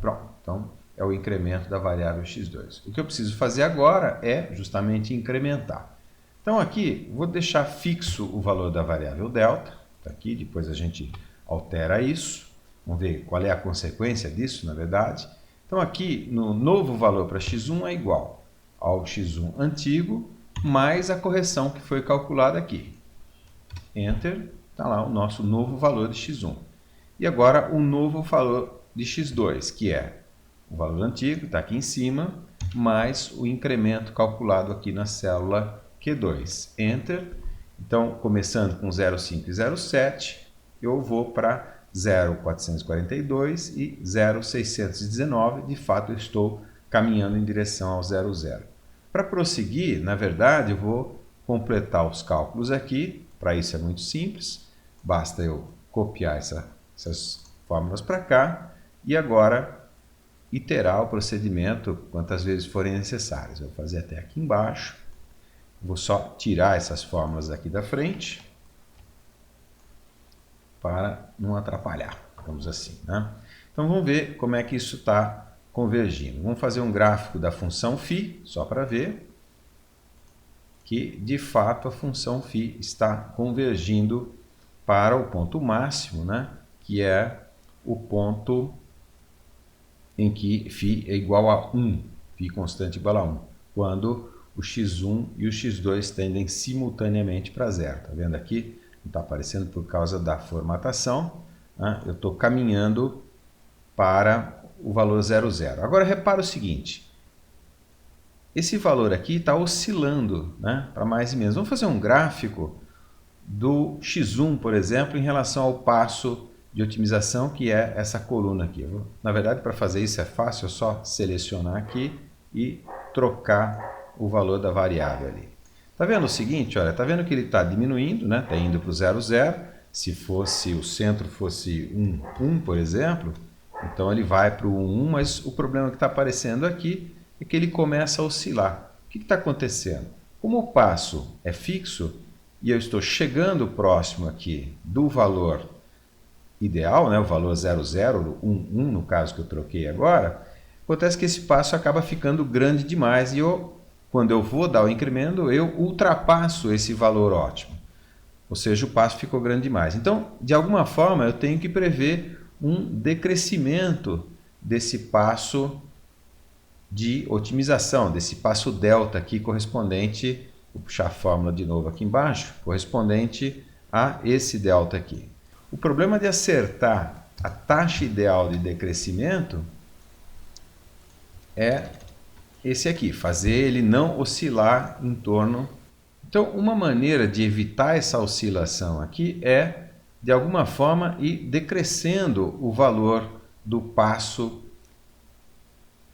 pronto. Então, é o incremento da variável x2. O que eu preciso fazer agora é justamente incrementar. Então, aqui, vou deixar fixo o valor da variável delta, está aqui, depois a gente altera isso. Vamos ver qual é a consequência disso, na verdade. Então, aqui, no novo valor para x1 é igual ao x1 antigo, mais a correção que foi calculada aqui. Enter, está lá o nosso novo valor de x1. E agora, o novo valor de x2, que é o valor antigo, está aqui em cima, mais o incremento calculado aqui na célula Q2. Enter. Então, começando com 0,5 e 0,7, eu vou para 0,442 e 0,619. De fato, eu estou caminhando em direção ao 0,0. Para prosseguir, na verdade, eu vou completar os cálculos aqui. Para isso é muito simples. Basta eu copiar essas fórmulas para cá e agora iterar o procedimento quantas vezes forem necessárias. Eu vou fazer até aqui embaixo. Vou só tirar essas fórmulas aqui da frente para não atrapalhar, digamos assim, né? Então vamos ver como é que isso está convergindo. Vamos fazer um gráfico da função φ, só para ver que de fato a função φ está convergindo para o ponto máximo, né? Que é o ponto em que φ é igual a 1, φ constante igual a 1, quando o x1 e o x2 tendem simultaneamente para zero. Está vendo aqui? Não está aparecendo por causa da formatação, né? Eu estou caminhando para o valor 0,0. Agora repara o seguinte, esse valor aqui está oscilando, né, para mais e menos. Vamos fazer um gráfico do x1, por exemplo, em relação ao passo de otimização, que é essa coluna aqui. Na verdade, para fazer isso é fácil, é só selecionar aqui e trocar o valor da variável ali. Está vendo o seguinte? Olha, está vendo que ele está diminuindo, né? Está indo para o 0,0. Se fosse o centro fosse 1, por exemplo, então ele vai para o 1, mas o problema que está aparecendo aqui é que ele começa a oscilar. O que está acontecendo? Como o passo é fixo e eu estou chegando próximo aqui do valor ideal, né? O valor 0,0, 1, no caso que eu troquei agora, acontece que esse passo acaba ficando grande demais e quando eu vou dar o incremento, eu ultrapasso esse valor ótimo. Ou seja, o passo ficou grande demais. Então, de alguma forma, eu tenho que prever um decrescimento desse passo de otimização, desse passo delta aqui correspondente, vou puxar a fórmula de novo aqui embaixo, correspondente a esse delta aqui. O problema de acertar a taxa ideal de decrescimento é esse aqui, fazer ele não oscilar em torno. Então, uma maneira de evitar essa oscilação aqui é, de alguma forma, ir decrescendo o valor do passo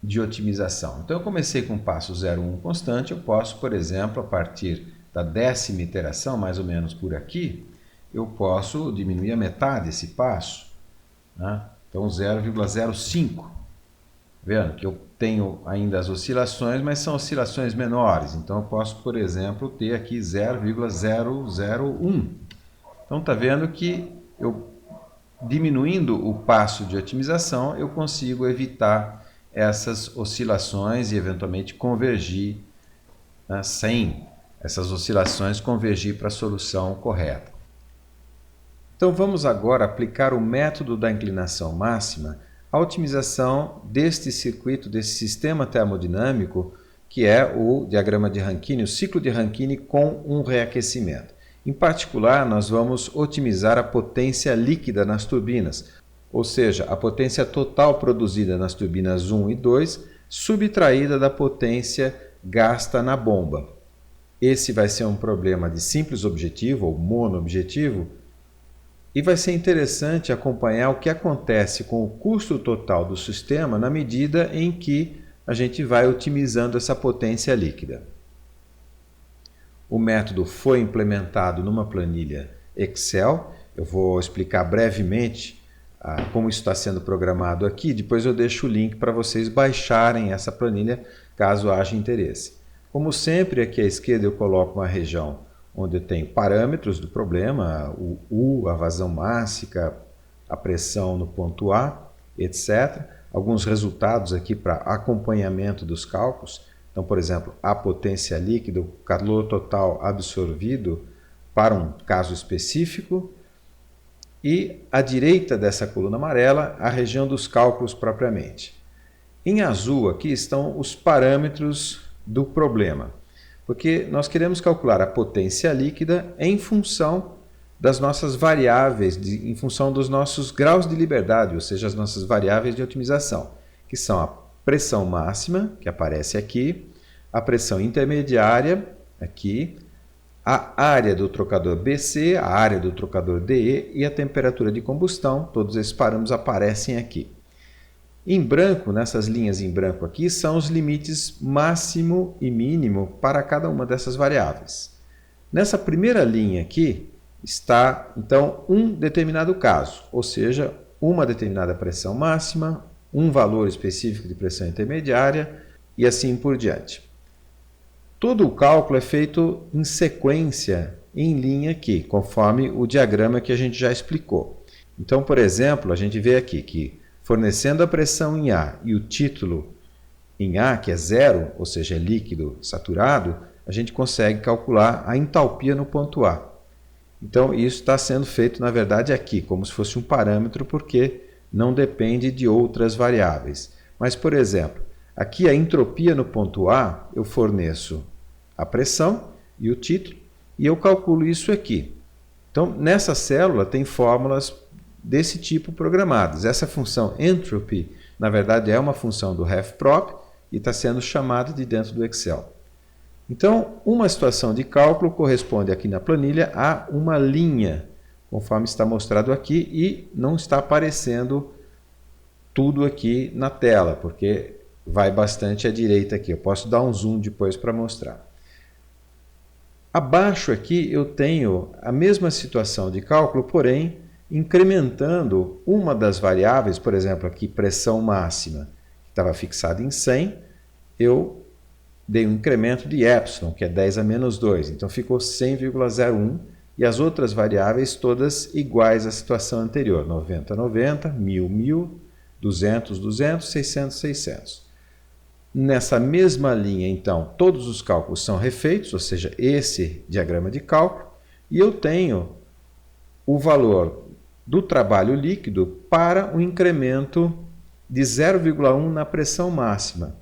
de otimização. Então, eu comecei com o passo 0,1 constante, eu posso, por exemplo, a partir da 10ª iteração, mais ou menos por aqui, eu posso diminuir a metade desse passo, né? Então, 0,05. Vendo que eu tenho ainda as oscilações, mas são oscilações menores. Então, eu posso, por exemplo, ter aqui 0,001. Então, está vendo que eu, diminuindo o passo de otimização, eu consigo evitar essas oscilações e, eventualmente, convergir, né, sem essas oscilações, convergir para a solução correta. Então, vamos agora aplicar o método da inclinação máxima à otimização deste circuito, desse sistema termodinâmico, que é o diagrama de Rankine, o ciclo de Rankine com um reaquecimento. Em particular, nós vamos otimizar a potência líquida nas turbinas, ou seja, a potência total produzida nas turbinas 1 e 2, subtraída da potência gasta na bomba. Esse vai ser um problema de simples objetivo ou monoobjetivo, e vai ser interessante acompanhar o que acontece com o custo total do sistema na medida em que a gente vai otimizando essa potência líquida. O método foi implementado numa planilha Excel. Eu vou explicar brevemente como isso está sendo programado aqui. Depois eu deixo o link para vocês baixarem essa planilha caso haja interesse. Como sempre, aqui à esquerda eu coloco uma região onde eu tenho parâmetros do problema, o U, a vazão máxima, a pressão no ponto A, etc. Alguns resultados aqui para acompanhamento dos cálculos. Então, por exemplo, a potência líquida, o calor total absorvido para um caso específico. E à direita dessa coluna amarela, a região dos cálculos propriamente. Em azul aqui estão os parâmetros do problema, porque nós queremos calcular a potência líquida em função das nossas variáveis, em função dos nossos graus de liberdade, ou seja, as nossas variáveis de otimização, que são a pressão máxima, que aparece aqui, a pressão intermediária, aqui, a área do trocador BC, a área do trocador DE e a temperatura de combustão. Todos esses parâmetros aparecem aqui. Em branco, nessas linhas em branco aqui, são os limites máximo e mínimo para cada uma dessas variáveis. Nessa primeira linha aqui está, então, um determinado caso, ou seja, uma determinada pressão máxima, um valor específico de pressão intermediária e assim por diante. Todo o cálculo é feito em sequência, em linha aqui, conforme o diagrama que a gente já explicou. Então, por exemplo, a gente vê aqui que fornecendo a pressão em A e o título em A, que é zero, ou seja, é líquido saturado, a gente consegue calcular a entalpia no ponto A. Então, isso está sendo feito, na verdade, aqui, como se fosse um parâmetro, porque não depende de outras variáveis. Mas, por exemplo, aqui a entropia no ponto A, eu forneço a pressão e o título, e eu calculo isso aqui. Então, nessa célula tem fórmulas desse tipo programadas. Essa função entropy, na verdade, é uma função do refprop e está sendo chamada de dentro do Excel. Então, uma situação de cálculo corresponde aqui na planilha a uma linha, conforme está mostrado aqui, e não está aparecendo tudo aqui na tela, porque vai bastante à direita aqui. Eu posso dar um zoom depois para mostrar. Abaixo aqui eu tenho a mesma situação de cálculo, porém incrementando uma das variáveis, por exemplo, aqui pressão máxima, que estava fixada em 100, eu dei um incremento de epsilon, que é 10 a menos 2, então ficou 100,01, e as outras variáveis todas iguais à situação anterior, 90, 90, 1000, 1000, 200, 200, 600, 600. Nessa mesma linha, então, todos os cálculos são refeitos, ou seja, esse diagrama de cálculo, e eu tenho o valor do trabalho líquido para o incremento de 0,1 na pressão máxima.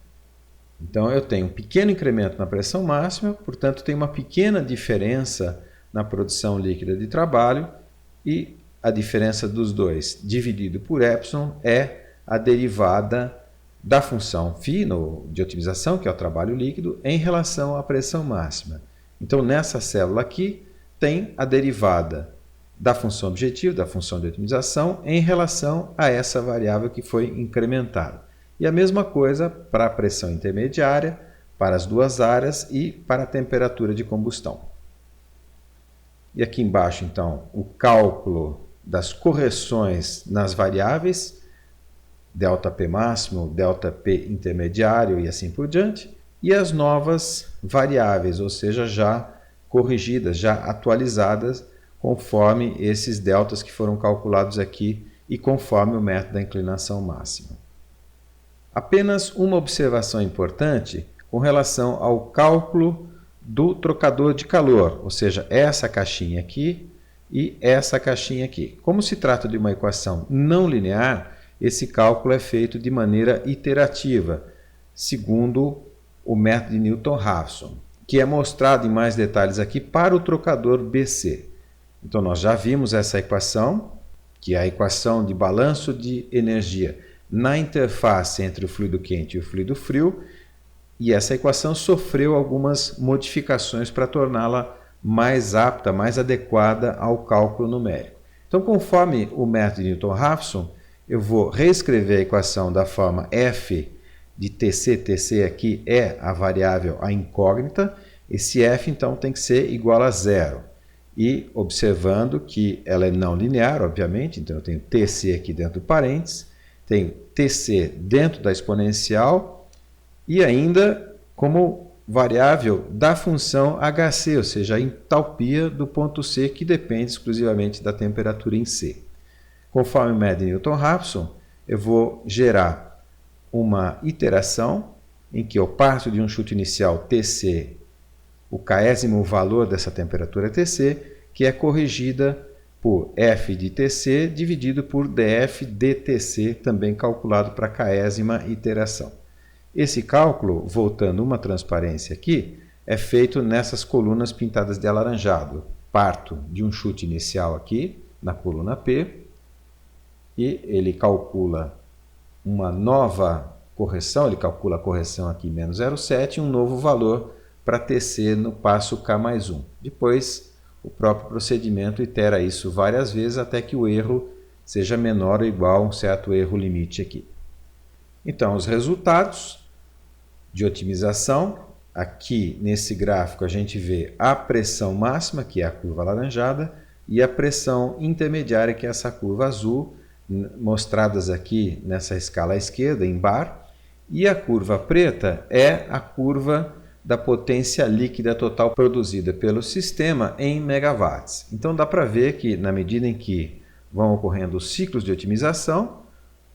Então, eu tenho um pequeno incremento na pressão máxima, portanto, tem uma pequena diferença na produção líquida de trabalho, e a diferença dos dois dividido por epsilon é a derivada da função φ de otimização, que é o trabalho líquido, em relação à pressão máxima. Então, nessa célula aqui, tem a derivada da função objetivo, da função de otimização, em relação a essa variável que foi incrementada. E a mesma coisa para a pressão intermediária, para as duas áreas e para a temperatura de combustão. E aqui embaixo, então, o cálculo das correções nas variáveis, ΔP máximo, ΔP intermediário e assim por diante, e as novas variáveis, ou seja, já corrigidas, já atualizadas, conforme esses deltas que foram calculados aqui e conforme o método da inclinação máxima. Apenas uma observação importante com relação ao cálculo do trocador de calor, ou seja, essa caixinha aqui e essa caixinha aqui. Como se trata de uma equação não linear, esse cálculo é feito de maneira iterativa, segundo o método de Newton-Raphson, que é mostrado em mais detalhes aqui para o trocador BC. Então, nós já vimos essa equação, que é a equação de balanço de energia na interface entre o fluido quente e o fluido frio, e essa equação sofreu algumas modificações para torná-la mais apta, mais adequada ao cálculo numérico. Então, conforme o método de Newton-Raphson, eu vou reescrever a equação da forma f de Tc. Tc aqui é a variável, a incógnita. Esse f, então, tem que ser igual a zero. E observando que ela é não linear, obviamente, então eu tenho Tc aqui dentro do parênteses, tenho Tc dentro da exponencial e ainda como variável da função Hc, ou seja, a entalpia do ponto C, que depende exclusivamente da temperatura em C. Conforme o método de Newton-Raphson, eu vou gerar uma iteração em que eu parto de um chute inicial Tc, o késimo valor dessa temperatura Tc, que é corrigida por f de Tc dividido por df dTc, também calculado para a késima iteração. Esse cálculo, voltando uma transparência aqui, é feito nessas colunas pintadas de alaranjado. Parto de um chute inicial aqui, na coluna P, e ele calcula uma nova correção, ele calcula a correção aqui menos 0,7 e um novo valor para Tc no passo K mais 1. Depois, o próprio procedimento itera isso várias vezes até que o erro seja menor ou igual a um certo erro limite aqui. Então, os resultados de otimização, aqui nesse gráfico a gente vê a pressão máxima, que é a curva alaranjada, e a pressão intermediária, que é essa curva azul, mostradas aqui nessa escala à esquerda, em bar, e a curva preta é a curva da potência líquida total produzida pelo sistema em megawatts. Então dá para ver que, na medida em que vão ocorrendo os ciclos de otimização,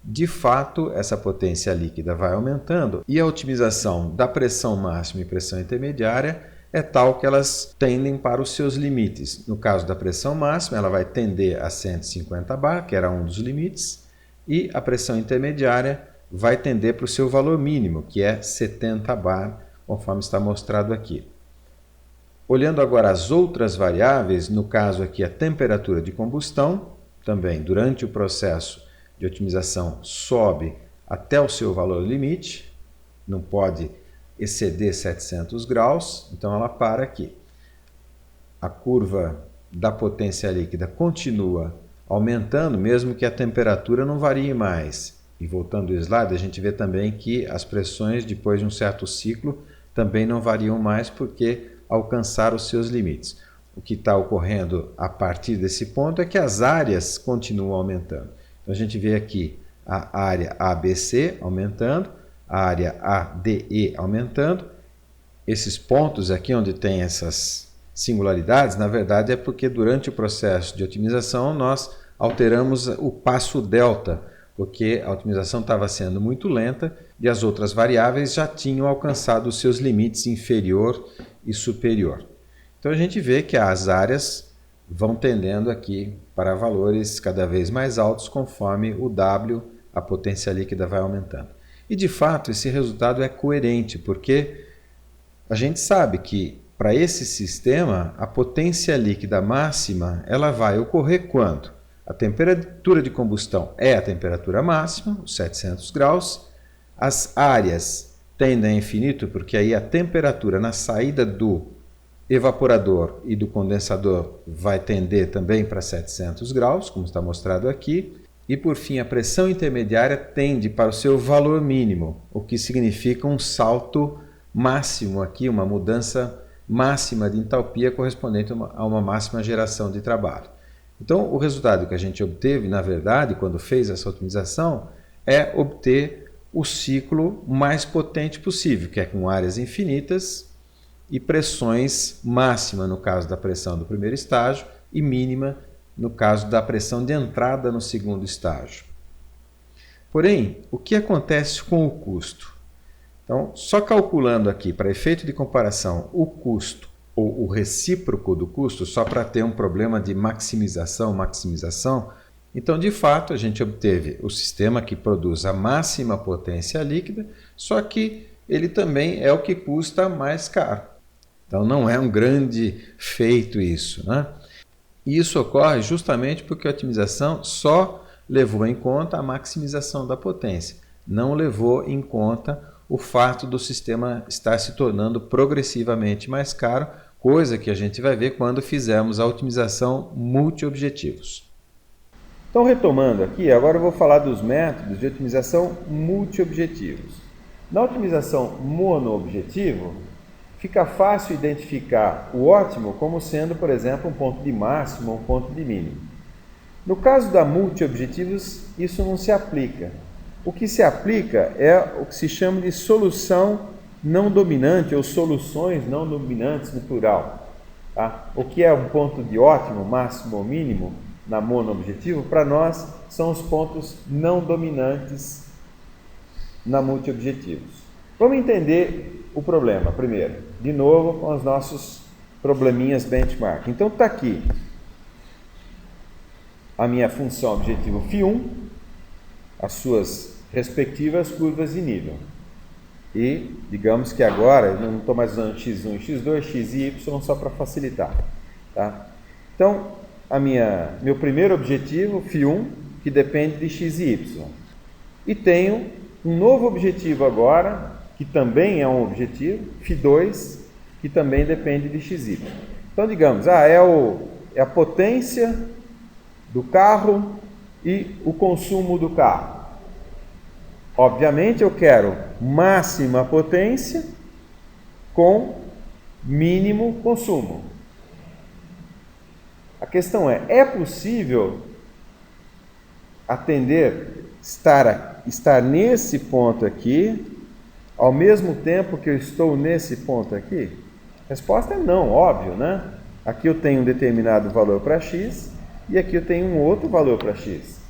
de fato, essa potência líquida vai aumentando e a otimização da pressão máxima e pressão intermediária é tal que elas tendem para os seus limites. No caso da pressão máxima, ela vai tender a 150 bar, que era um dos limites, e a pressão intermediária vai tender para o seu valor mínimo, que é 70 bar, conforme está mostrado aqui. Olhando agora as outras variáveis, no caso aqui a temperatura de combustão, também durante o processo de otimização sobe até o seu valor limite, não pode exceder 700 graus, então ela para aqui. A curva da potência líquida continua aumentando, mesmo que a temperatura não varie mais. E voltando ao slide, a gente vê também que as pressões, depois de um certo ciclo, também não variam mais porque alcançaram os seus limites. O que está ocorrendo a partir desse ponto é que as áreas continuam aumentando. Então, a gente vê aqui a área ABC aumentando, a área ADE aumentando. Esses pontos aqui onde tem essas singularidades, na verdade, é porque durante o processo de otimização nós alteramos o passo delta, porque a otimização estava sendo muito lenta e as outras variáveis já tinham alcançado os seus limites inferior e superior. Então a gente vê que as áreas vão tendendo aqui para valores cada vez mais altos conforme o W, a potência líquida, vai aumentando. E de fato esse resultado é coerente, porque a gente sabe que para esse sistema a potência líquida máxima ela vai ocorrer quando a temperatura de combustão é a temperatura máxima, os 700 graus, as áreas tendem a infinito, porque aí a temperatura na saída do evaporador e do condensador vai tender também para 700 graus, como está mostrado aqui. E, por fim, a pressão intermediária tende para o seu valor mínimo, o que significa um salto máximo aqui, uma mudança máxima de entalpia correspondente a uma máxima geração de trabalho. Então, o resultado que a gente obteve, na verdade, quando fez essa otimização, é obter o ciclo mais potente possível, que é com áreas infinitas, e pressões máxima no caso da pressão do primeiro estágio e mínima no caso da pressão de entrada no segundo estágio. Porém, o que acontece com o custo? Então, só calculando aqui, para efeito de comparação, o custo ou o recíproco do custo, só para ter um problema de maximização, então, de fato, a gente obteve o sistema que produz a máxima potência líquida, só que ele também é o que custa mais caro. Então, não é um grande feito isso, né? E isso ocorre justamente porque a otimização só levou em conta a maximização da potência, não levou em conta o fato do sistema estar se tornando progressivamente mais caro, coisa que a gente vai ver quando fizermos a otimização multi-objetivos. Então, retomando aqui, agora eu vou falar dos métodos de otimização multi-objetivos. Na otimização mono-objetivo, fica fácil identificar o ótimo como sendo, por exemplo, um ponto de máximo ou um ponto de mínimo. No caso da multi-objetivos, isso não se aplica. O que se aplica é o que se chama de solução não dominante ou soluções não dominantes no plural. Tá? O que é um ponto de ótimo, máximo ou mínimo na mono-objetivo, para nós são os pontos não dominantes na multi-objetivos. Vamos entender o problema primeiro, de novo com os nossos probleminhas benchmark. Então está aqui a minha função objetivo φ1, as suas respectivas curvas de nível. E digamos que agora eu não estou mais usando x1, x2, x e y só para facilitar. Tá? Então, meu primeiro objetivo, φ1, que depende de x e y. E tenho um novo objetivo agora, que também é um objetivo, φ2, que também depende de x e y. Então, digamos, é a potência do carro e o consumo do carro. Obviamente, eu quero máxima potência com mínimo consumo. A questão é possível estar nesse ponto aqui, ao mesmo tempo que eu estou nesse ponto aqui? A resposta é não, óbvio, né? Aqui eu tenho um determinado valor para x e aqui eu tenho um outro valor para x.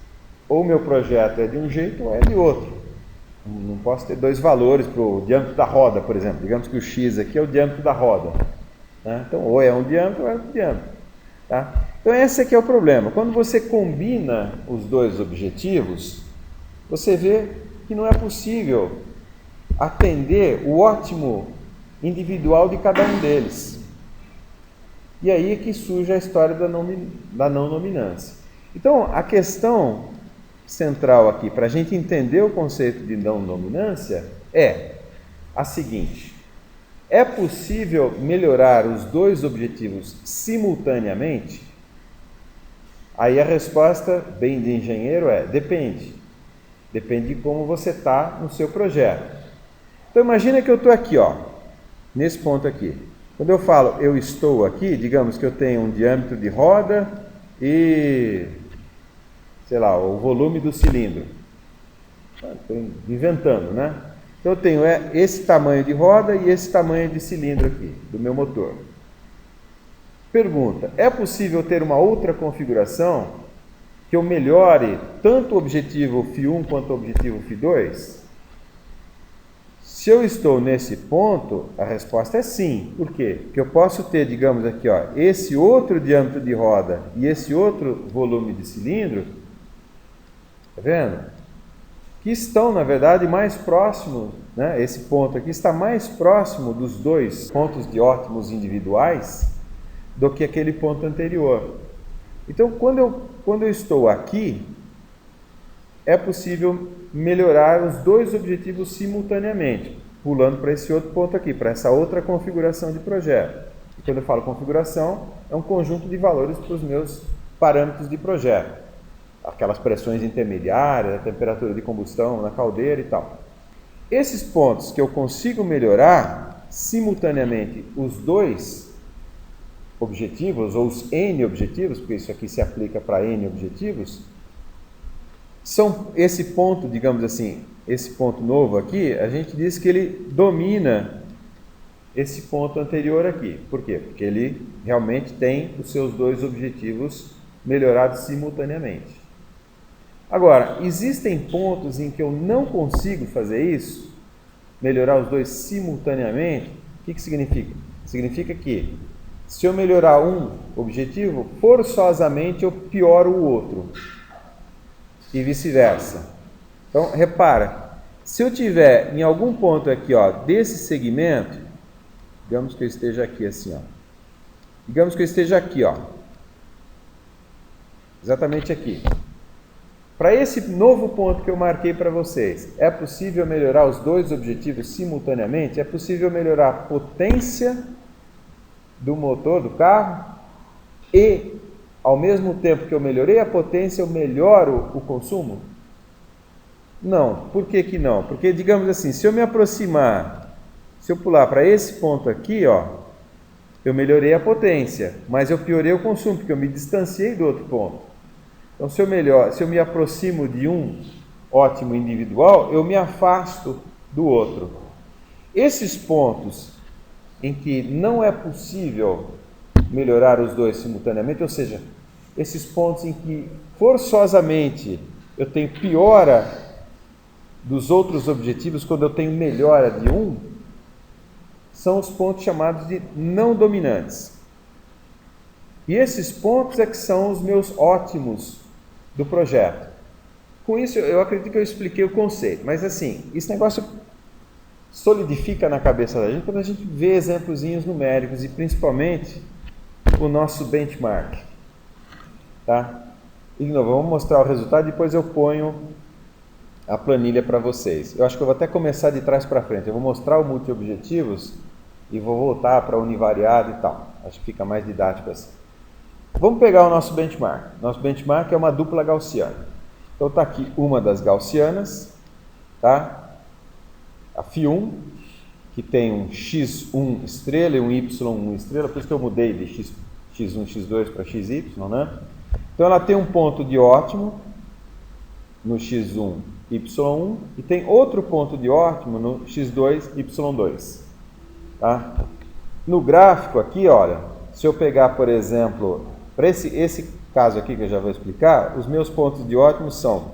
Ou o meu projeto é de um jeito ou é de outro. Não posso ter dois valores para o diâmetro da roda, por exemplo. Digamos que o x aqui é o diâmetro da roda. Né? Então, ou é um diâmetro ou é outro diâmetro. Tá? Então, esse aqui é o problema. Quando você combina os dois objetivos, você vê que não é possível atender o ótimo individual de cada um deles. E aí é que surge a história da não dominância. Então, a questão central aqui, para a gente entender o conceito de não dominância, é a seguinte: é possível melhorar os dois objetivos simultaneamente? Aí a resposta, bem de engenheiro, é depende. Depende de como você está no seu projeto. Então imagina que eu estou aqui, nesse ponto aqui. Quando eu falo eu estou aqui, digamos que eu tenho um diâmetro de roda e, sei lá, o volume do cilindro. Estou inventando, né? Então eu tenho esse tamanho de roda e esse tamanho de cilindro aqui, do meu motor. Pergunta: é possível ter uma outra configuração que eu melhore tanto o objetivo φ1 quanto o objetivo φ2? Se eu estou nesse ponto, a resposta é sim. Por quê? Porque eu posso ter, digamos aqui, esse outro diâmetro de roda e esse outro volume de cilindro, tá vendo? Que estão, na verdade, mais próximos, né? Esse ponto aqui está mais próximo dos dois pontos de ótimos individuais do que aquele ponto anterior. Então, quando eu estou aqui, é possível melhorar os dois objetivos simultaneamente, pulando para esse outro ponto aqui, para essa outra configuração de projeto. E quando eu falo configuração, é um conjunto de valores para os meus parâmetros de projeto. Aquelas pressões intermediárias, a temperatura de combustão na caldeira e tal. Esses pontos que eu consigo melhorar simultaneamente os dois objetivos, ou os N objetivos, porque isso aqui se aplica para N objetivos, são esse ponto, digamos assim, esse ponto novo aqui, a gente diz que ele domina esse ponto anterior aqui. Por quê? Porque ele realmente tem os seus dois objetivos melhorados simultaneamente. Agora, existem pontos em que eu não consigo fazer isso, melhorar os dois simultaneamente. O que significa? Significa que, se eu melhorar um objetivo, forçosamente eu pioro o outro. E vice-versa. Então, repara, se eu tiver em algum ponto aqui, desse segmento, digamos que eu esteja aqui assim, digamos que eu esteja aqui, exatamente aqui. Para esse novo ponto que eu marquei para vocês, é possível melhorar os dois objetivos simultaneamente? É possível melhorar a potência do motor do carro e, ao mesmo tempo que eu melhorei a potência, eu melhoro o consumo? Não. Por que que não? Porque, digamos assim, se eu me aproximar, se eu pular para esse ponto aqui, ó, eu melhorei a potência, mas eu piorei o consumo, porque eu me distanciei do outro ponto. Então, se eu me aproximo de um ótimo individual, eu me afasto do outro. Esses pontos em que não é possível melhorar os dois simultaneamente, ou seja, esses pontos em que forçosamente eu tenho piora dos outros objetivos quando eu tenho melhora de um, são os pontos chamados de não dominantes. E esses pontos é que são os meus ótimos do projeto. Com isso, eu acredito que eu expliquei o conceito, mas assim, esse negócio solidifica na cabeça da gente quando a gente vê exemplozinhos numéricos e principalmente o nosso benchmark. Tá? E de novo, vamos mostrar o resultado e depois eu ponho a planilha para vocês. Eu acho que eu vou até começar de trás para frente. Eu vou mostrar o multi-objetivos e vou voltar para univariado e tal. Acho que fica mais didático assim. Vamos pegar o nosso benchmark. Nosso benchmark é uma dupla gaussiana. Então está aqui uma das gaussianas, tá? A φ1, que tem um x1 estrela e um y1 estrela, por isso que eu mudei de x1, x2 para xy, né? Então ela tem um ponto de ótimo no x1, y1 e tem outro ponto de ótimo no x2, y2. Tá? No gráfico aqui, olha, se eu pegar, por exemplo, para esse caso aqui que eu já vou explicar, os meus pontos de ótimo são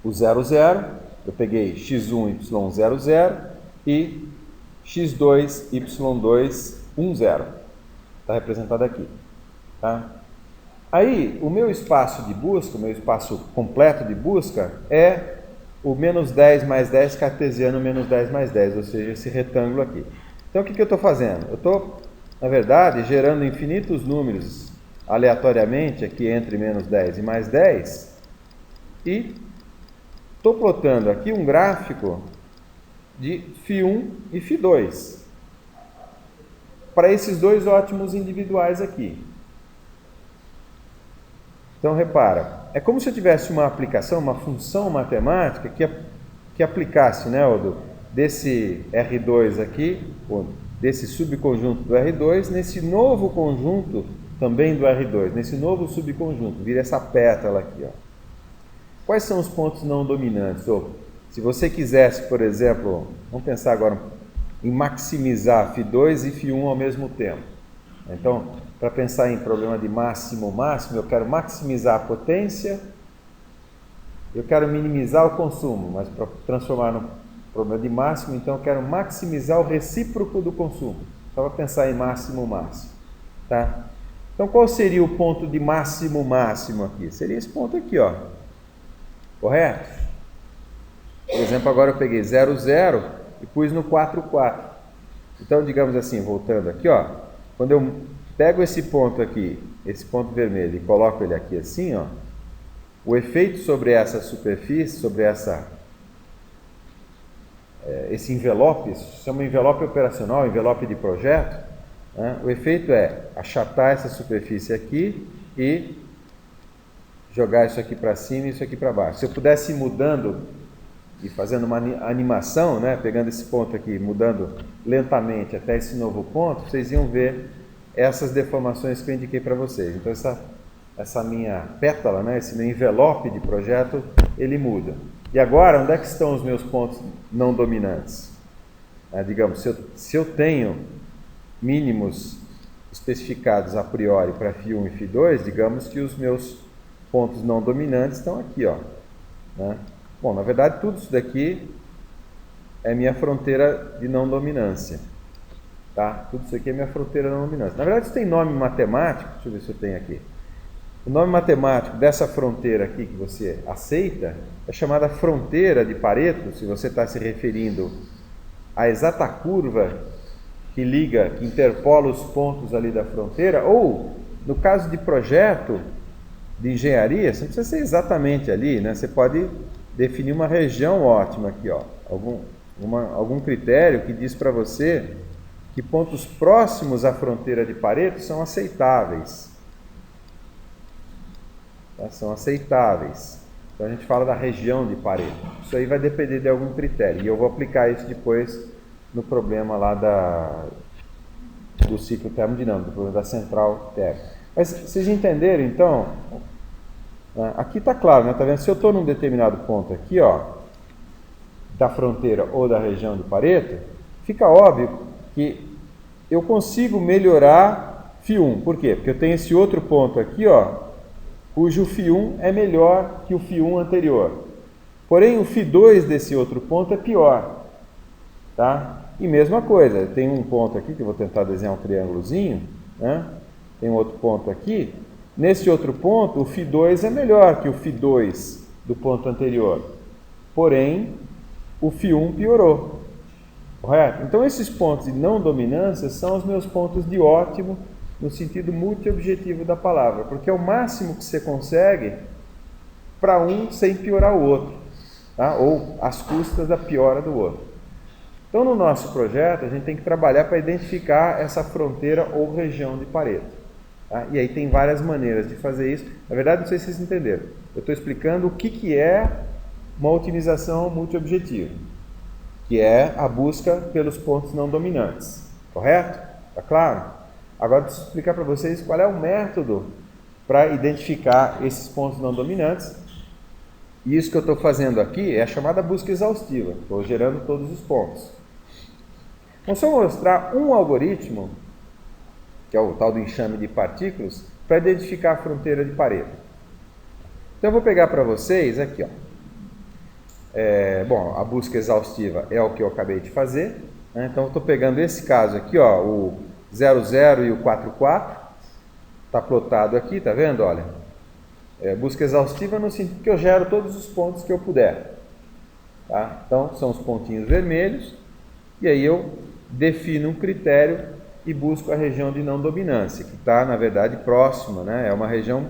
o 0, 0, eu peguei x1, y0, 0 e x2, y2, 1, 0. Está representado aqui. Tá? Aí, o meu espaço de busca, o meu espaço completo de busca é o menos 10 mais 10 cartesiano menos 10 mais 10, ou seja, esse retângulo aqui. Então, o que eu estou fazendo? Eu estou, na verdade, gerando infinitos números aleatoriamente aqui entre menos 10 e mais 10 e estou plotando aqui um gráfico de φ1 e φ2 para esses dois ótimos individuais aqui. Então, repara, é como se eu tivesse uma aplicação, uma função matemática que aplicasse, né, desse R2 aqui, desse subconjunto do R2, nesse novo conjunto também do R2, nesse novo subconjunto, vira essa pétala aqui, ó. Quais são os pontos não dominantes? Ou, se você quisesse, por exemplo, vamos pensar agora em maximizar φ2 e φ1 ao mesmo tempo. Então, para pensar em problema de máximo, eu quero maximizar a potência, eu quero minimizar o consumo, mas para transformar no problema de máximo, então eu quero maximizar o recíproco do consumo. Só para pensar em máximo. Tá? Então, qual seria o ponto de máximo aqui? Seria esse ponto aqui, ó. Correto? Por exemplo, agora eu peguei 0, 0 e pus no 4, 4. Então, digamos assim, voltando aqui, ó, quando eu pego esse ponto aqui, esse ponto vermelho, e coloco ele aqui assim, ó, o efeito sobre essa superfície, sobre esse envelope, isso chama envelope operacional, envelope de projeto, né? O efeito é achatar essa superfície aqui e jogar isso aqui para cima e isso aqui para baixo. Se eu pudesse ir mudando e fazendo uma animação, né, pegando esse ponto aqui, mudando lentamente até esse novo ponto, vocês iam ver essas deformações que eu indiquei para vocês. Então, essa minha pétala, né, esse meu envelope de projeto, ele muda. E agora, onde é que estão os meus pontos não dominantes? Digamos, se eu tenho mínimos especificados a priori para φ1 e φ2, digamos que os meus pontos não dominantes estão aqui, ó, né? Bom, na verdade, tudo isso daqui é minha fronteira de não dominância. Tá? Tudo isso aqui é minha fronteira de não dominância. Na verdade, isso tem nome matemático. Deixa eu ver se eu tenho aqui. O nome matemático dessa fronteira aqui que você aceita é chamada fronteira de Pareto, se você está se referindo à exata curva que interpola os pontos ali da fronteira, ou No caso de projeto de engenharia, você não precisa ser exatamente ali, né? Você pode definir uma região ótima aqui, ó. Algum critério que diz para você que pontos próximos à fronteira de Pareto são aceitáveis. Tá? São aceitáveis. Então a gente fala da região de Pareto. Isso aí vai depender de algum critério. E eu vou aplicar isso depois no problema lá do ciclo termodinâmico, do problema da central térmica. Mas vocês entenderam, então? Aqui está claro, né? Tá vendo? Se eu estou num determinado ponto aqui, ó, da fronteira ou da região de Pareto, fica óbvio que eu consigo melhorar φ1. Por quê? Porque eu tenho esse outro ponto aqui, ó, cujo φ1 é melhor que o φ1 anterior. Porém, o φ2 desse outro ponto é pior. Tá? E mesma coisa, tem um ponto aqui, que eu vou tentar desenhar um triângulozinho, né? Tem um outro ponto aqui. Nesse outro ponto, o φ2 é melhor que o φ2 do ponto anterior. Porém, o φ1 piorou. Correto? Então, esses pontos de não dominância são os meus pontos de ótimo no sentido multiobjetivo da palavra, porque é o máximo que você consegue para um sem piorar o outro, tá? Ou às custas da piora do outro. Então, no nosso projeto, a gente tem que trabalhar para identificar essa fronteira ou região de Pareto. Tá? E aí tem várias maneiras de fazer isso. Na verdade, não sei se vocês entenderam. Eu estou explicando o que é uma otimização multiobjetiva, que é a busca pelos pontos não dominantes. Correto? Está claro? Agora, preciso explicar para vocês qual é o método para identificar esses pontos não dominantes. E isso que eu estou fazendo aqui é a chamada busca exaustiva. Estou gerando todos os pontos. Vou só mostrar um algoritmo, que é o tal do enxame de partículas, para identificar a fronteira de Pareto. Então, eu vou pegar para vocês aqui, ó. Bom, a busca exaustiva é o que eu acabei de fazer, né? Então, eu estou pegando esse caso aqui, ó, o 00 e o 44, está plotado aqui, tá vendo? Olha, busca exaustiva no sentido que eu gero todos os pontos que eu puder. Tá? Então, são os pontinhos vermelhos, e aí eu defino um critério e busco a região de não dominância, que está, na verdade, próxima, né? É uma região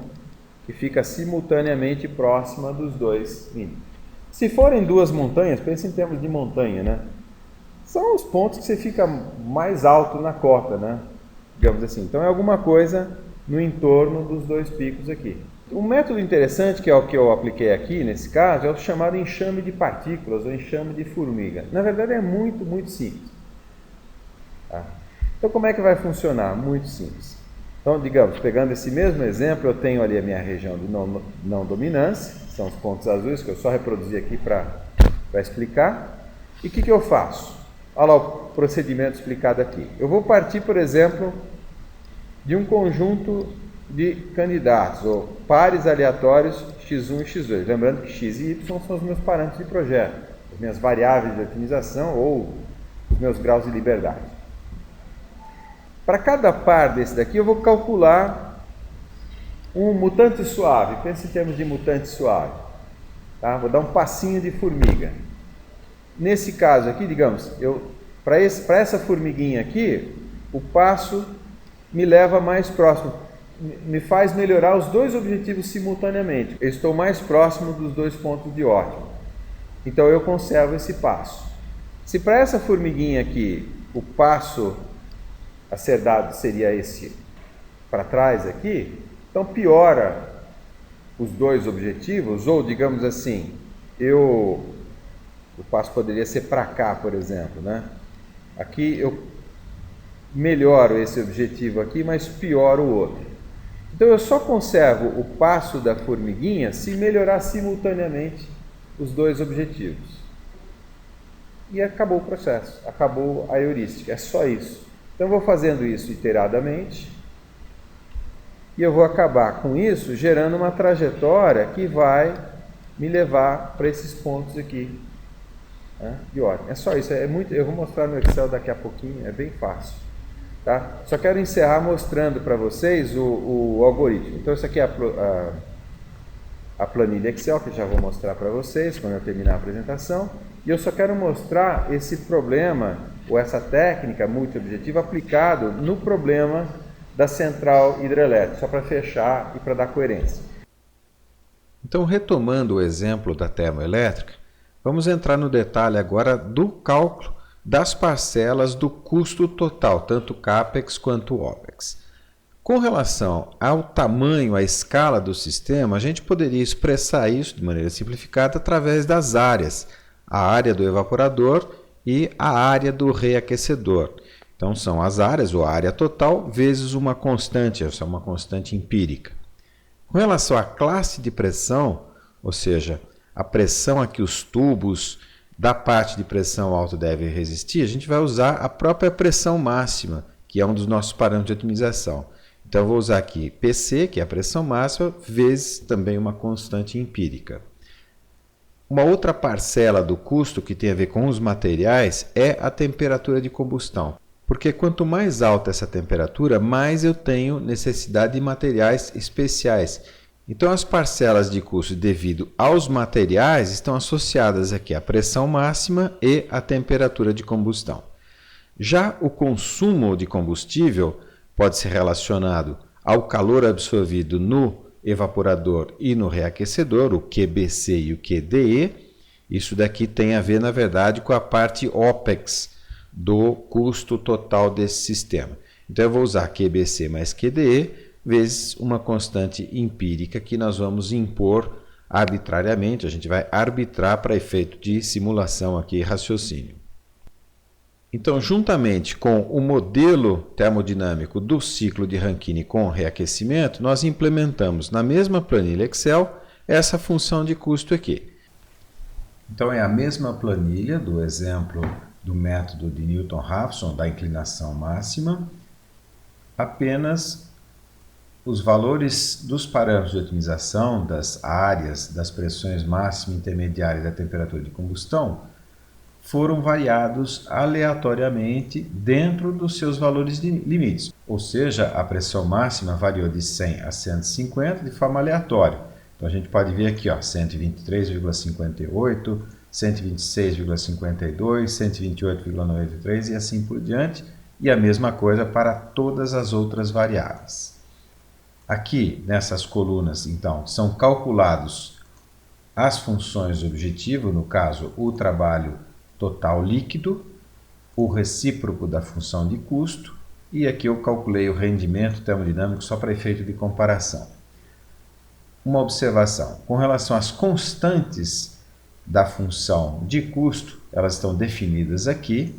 que fica simultaneamente próxima dos dois mínimos. Se forem duas montanhas, pense em termos de montanha, né? São os pontos que você fica mais alto na cota, né? Digamos assim. Então é alguma coisa no entorno dos dois picos aqui. Um método interessante, que é o que eu apliquei aqui nesse caso, é o chamado enxame de partículas ou enxame de formiga. Na verdade é muito, muito simples. Tá? Então como é que vai funcionar? Muito simples. Então, digamos, pegando esse mesmo exemplo, eu tenho ali a minha região de não dominância, são os pontos azuis que eu só reproduzi aqui para explicar. E o que eu faço? Olha lá o procedimento explicado aqui. Eu vou partir, por exemplo, de um conjunto de candidatos, ou pares aleatórios x1 e x2. Lembrando que x e y são os meus parâmetros de projeto, as minhas variáveis de otimização ou os meus graus de liberdade. Para cada par desse daqui, eu vou calcular um mutante suave. Pense em termos de mutante suave. Tá? Vou dar um passinho de formiga. Nesse caso aqui, digamos, para essa formiguinha aqui, o passo me leva mais próximo, me faz melhorar os dois objetivos simultaneamente. Eu estou mais próximo dos dois pontos de ótimo. Então eu conservo esse passo. Se para essa formiguinha aqui, o passo a ser dado seria esse para trás aqui, então piora os dois objetivos, ou digamos assim, o passo poderia ser para cá, por exemplo, né? Aqui eu melhoro esse objetivo aqui, mas pioro o outro. Então eu só conservo o passo da formiguinha se melhorar simultaneamente os dois objetivos. E acabou o processo, acabou a heurística, é só isso. Então eu vou fazendo isso iteradamente e eu vou acabar com isso gerando uma trajetória que vai me levar para esses pontos aqui, né, de ótimo. É só isso, eu vou mostrar no Excel daqui a pouquinho, é bem fácil. Tá? Só quero encerrar mostrando para vocês o algoritmo. Então isso aqui é a planilha Excel, que eu já vou mostrar para vocês quando eu terminar a apresentação. E eu só quero mostrar esse problema, ou essa técnica multiobjetiva aplicado no problema da central hidrelétrica, só para fechar e para dar coerência. Então, retomando o exemplo da termoelétrica, vamos entrar no detalhe agora do cálculo das parcelas do custo total, tanto CAPEX quanto OPEX. Com relação ao tamanho, à escala do sistema, a gente poderia expressar isso de maneira simplificada através das áreas, a área do evaporador e a área do reaquecedor. Então, são as áreas, ou a área total, vezes uma constante, essa é uma constante empírica. Com relação à classe de pressão, ou seja, a pressão a que os tubos da parte de pressão alta devem resistir, a gente vai usar a própria pressão máxima, que é um dos nossos parâmetros de otimização. Então, eu vou usar aqui PC, que é a pressão máxima, vezes também uma constante empírica. Uma outra parcela do custo que tem a ver com os materiais é a temperatura de combustão. Porque quanto mais alta essa temperatura, mais eu tenho necessidade de materiais especiais. Então, as parcelas de custo devido aos materiais estão associadas aqui à pressão máxima e à temperatura de combustão. Já o consumo de combustível pode ser relacionado ao calor absorvido no evaporador e no reaquecedor, o QBC e o QDE. Isso daqui tem a ver, na verdade, com a parte OPEX do custo total desse sistema. Então, eu vou usar QBC mais QDE vezes uma constante empírica que nós vamos impor arbitrariamente. A gente vai arbitrar para efeito de simulação aqui e raciocínio. Então, juntamente com o modelo termodinâmico do ciclo de Rankine com reaquecimento, nós implementamos na mesma planilha Excel essa função de custo aqui. Então, é a mesma planilha do exemplo do método de Newton-Raphson da inclinação máxima, apenas os valores dos parâmetros de otimização, das áreas, das pressões máxima, intermediária e da temperatura de combustão foram variados aleatoriamente dentro dos seus valores de limites. Ou seja, a pressão máxima variou de 100 a 150 de forma aleatória. Então, a gente pode ver aqui, 123,58, 126,52, 128,93 e assim por diante, e a mesma coisa para todas as outras variáveis. Aqui, nessas colunas, então, são calculados as funções de objetivo, no caso, o trabalho total líquido, o recíproco da função de custo, e aqui eu calculei o rendimento termodinâmico só para efeito de comparação. Uma observação, com relação às constantes da função de custo, elas estão definidas aqui,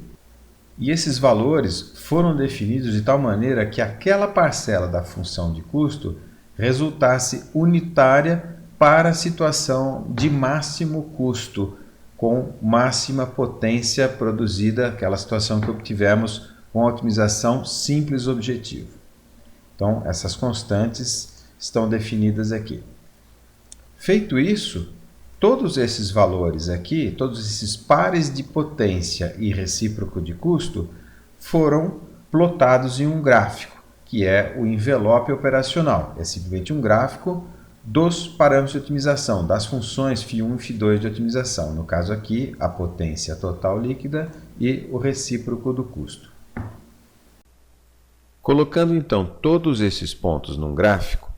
e esses valores foram definidos de tal maneira que aquela parcela da função de custo resultasse unitária para a situação de máximo custo, com máxima potência produzida, aquela situação que obtivemos com a otimização simples objetivo. Então, essas constantes estão definidas aqui. Feito isso, todos esses valores aqui, todos esses pares de potência e recíproco de custo, foram plotados em um gráfico, que é o envelope operacional. É simplesmente um gráfico dos parâmetros de otimização, das funções φ1 e φ2 de otimização. No caso aqui, a potência total líquida e o recíproco do custo. Colocando então todos esses pontos num gráfico,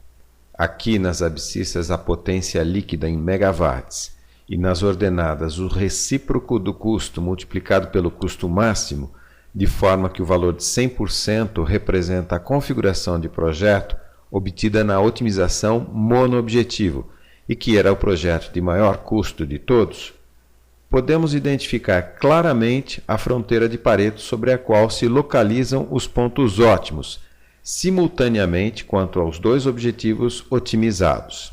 aqui nas abscissas a potência líquida em megawatts e nas ordenadas o recíproco do custo multiplicado pelo custo máximo, de forma que o valor de 100% representa a configuração de projeto obtida na otimização monoobjetivo e que era o projeto de maior custo de todos, podemos identificar claramente a fronteira de Pareto sobre a qual se localizam os pontos ótimos, simultaneamente quanto aos dois objetivos otimizados.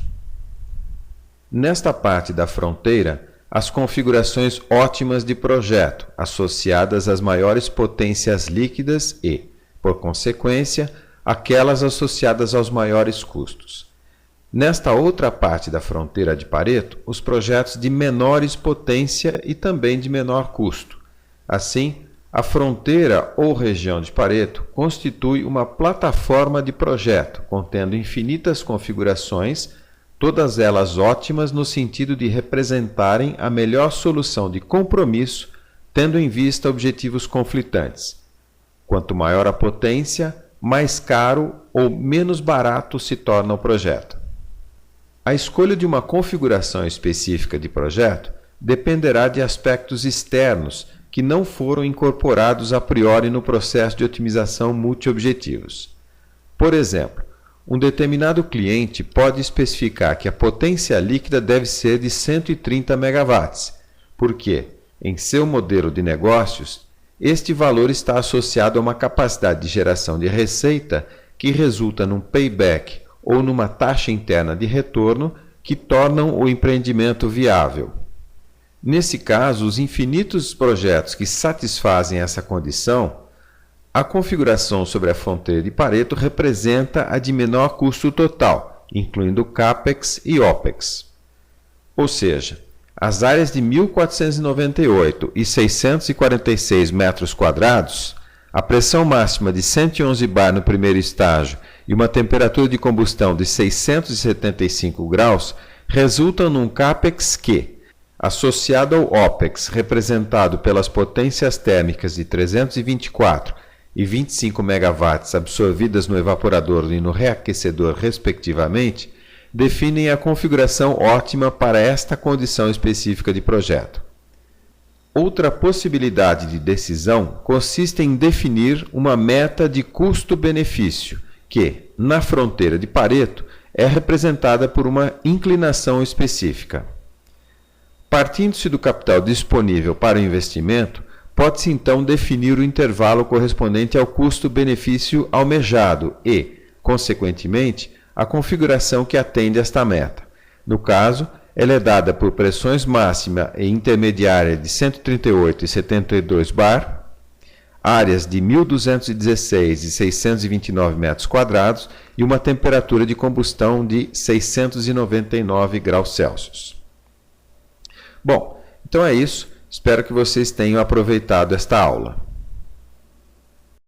Nesta parte da fronteira, as configurações ótimas de projeto, associadas às maiores potências líquidas e, por consequência, aquelas associadas aos maiores custos. Nesta outra parte da fronteira de Pareto, os projetos de menores potência e também de menor custo. Assim, a fronteira ou região de Pareto constitui uma plataforma de projeto, contendo infinitas configurações, todas elas ótimas no sentido de representarem a melhor solução de compromisso, tendo em vista objetivos conflitantes. Quanto maior a potência, mais caro ou menos barato se torna o projeto. A escolha de uma configuração específica de projeto dependerá de aspectos externos que não foram incorporados a priori no processo de otimização multiobjetivos. Por exemplo, um determinado cliente pode especificar que a potência líquida deve ser de 130 MW, porque, em seu modelo de negócios, este valor está associado a uma capacidade de geração de receita que resulta num payback ou numa taxa interna de retorno que tornam o empreendimento viável. Nesse caso, os infinitos projetos que satisfazem essa condição, a configuração sobre a fronteira de Pareto representa a de menor custo total, incluindo CAPEX e OPEX. Ou seja, as áreas de 1.498 e 646 metros quadrados, a pressão máxima de 111 bar no primeiro estágio e uma temperatura de combustão de 675 graus, resultam num CAPEX que, associado ao OPEX, representado pelas potências térmicas de 324 e 25 MW absorvidas no evaporador e no reaquecedor, respectivamente, definem a configuração ótima para esta condição específica de projeto. Outra possibilidade de decisão consiste em definir uma meta de custo-benefício, que, na fronteira de Pareto, é representada por uma inclinação específica. Partindo-se do capital disponível para o investimento, pode-se então definir o intervalo correspondente ao custo-benefício almejado e, consequentemente, a configuração que atende esta meta. No caso, ela é dada por pressões máxima e intermediária de 138 e 72 bar, áreas de 1.216 e 629 metros quadrados e uma temperatura de combustão de 699 graus Celsius. Bom, então é isso. Espero que vocês tenham aproveitado esta aula.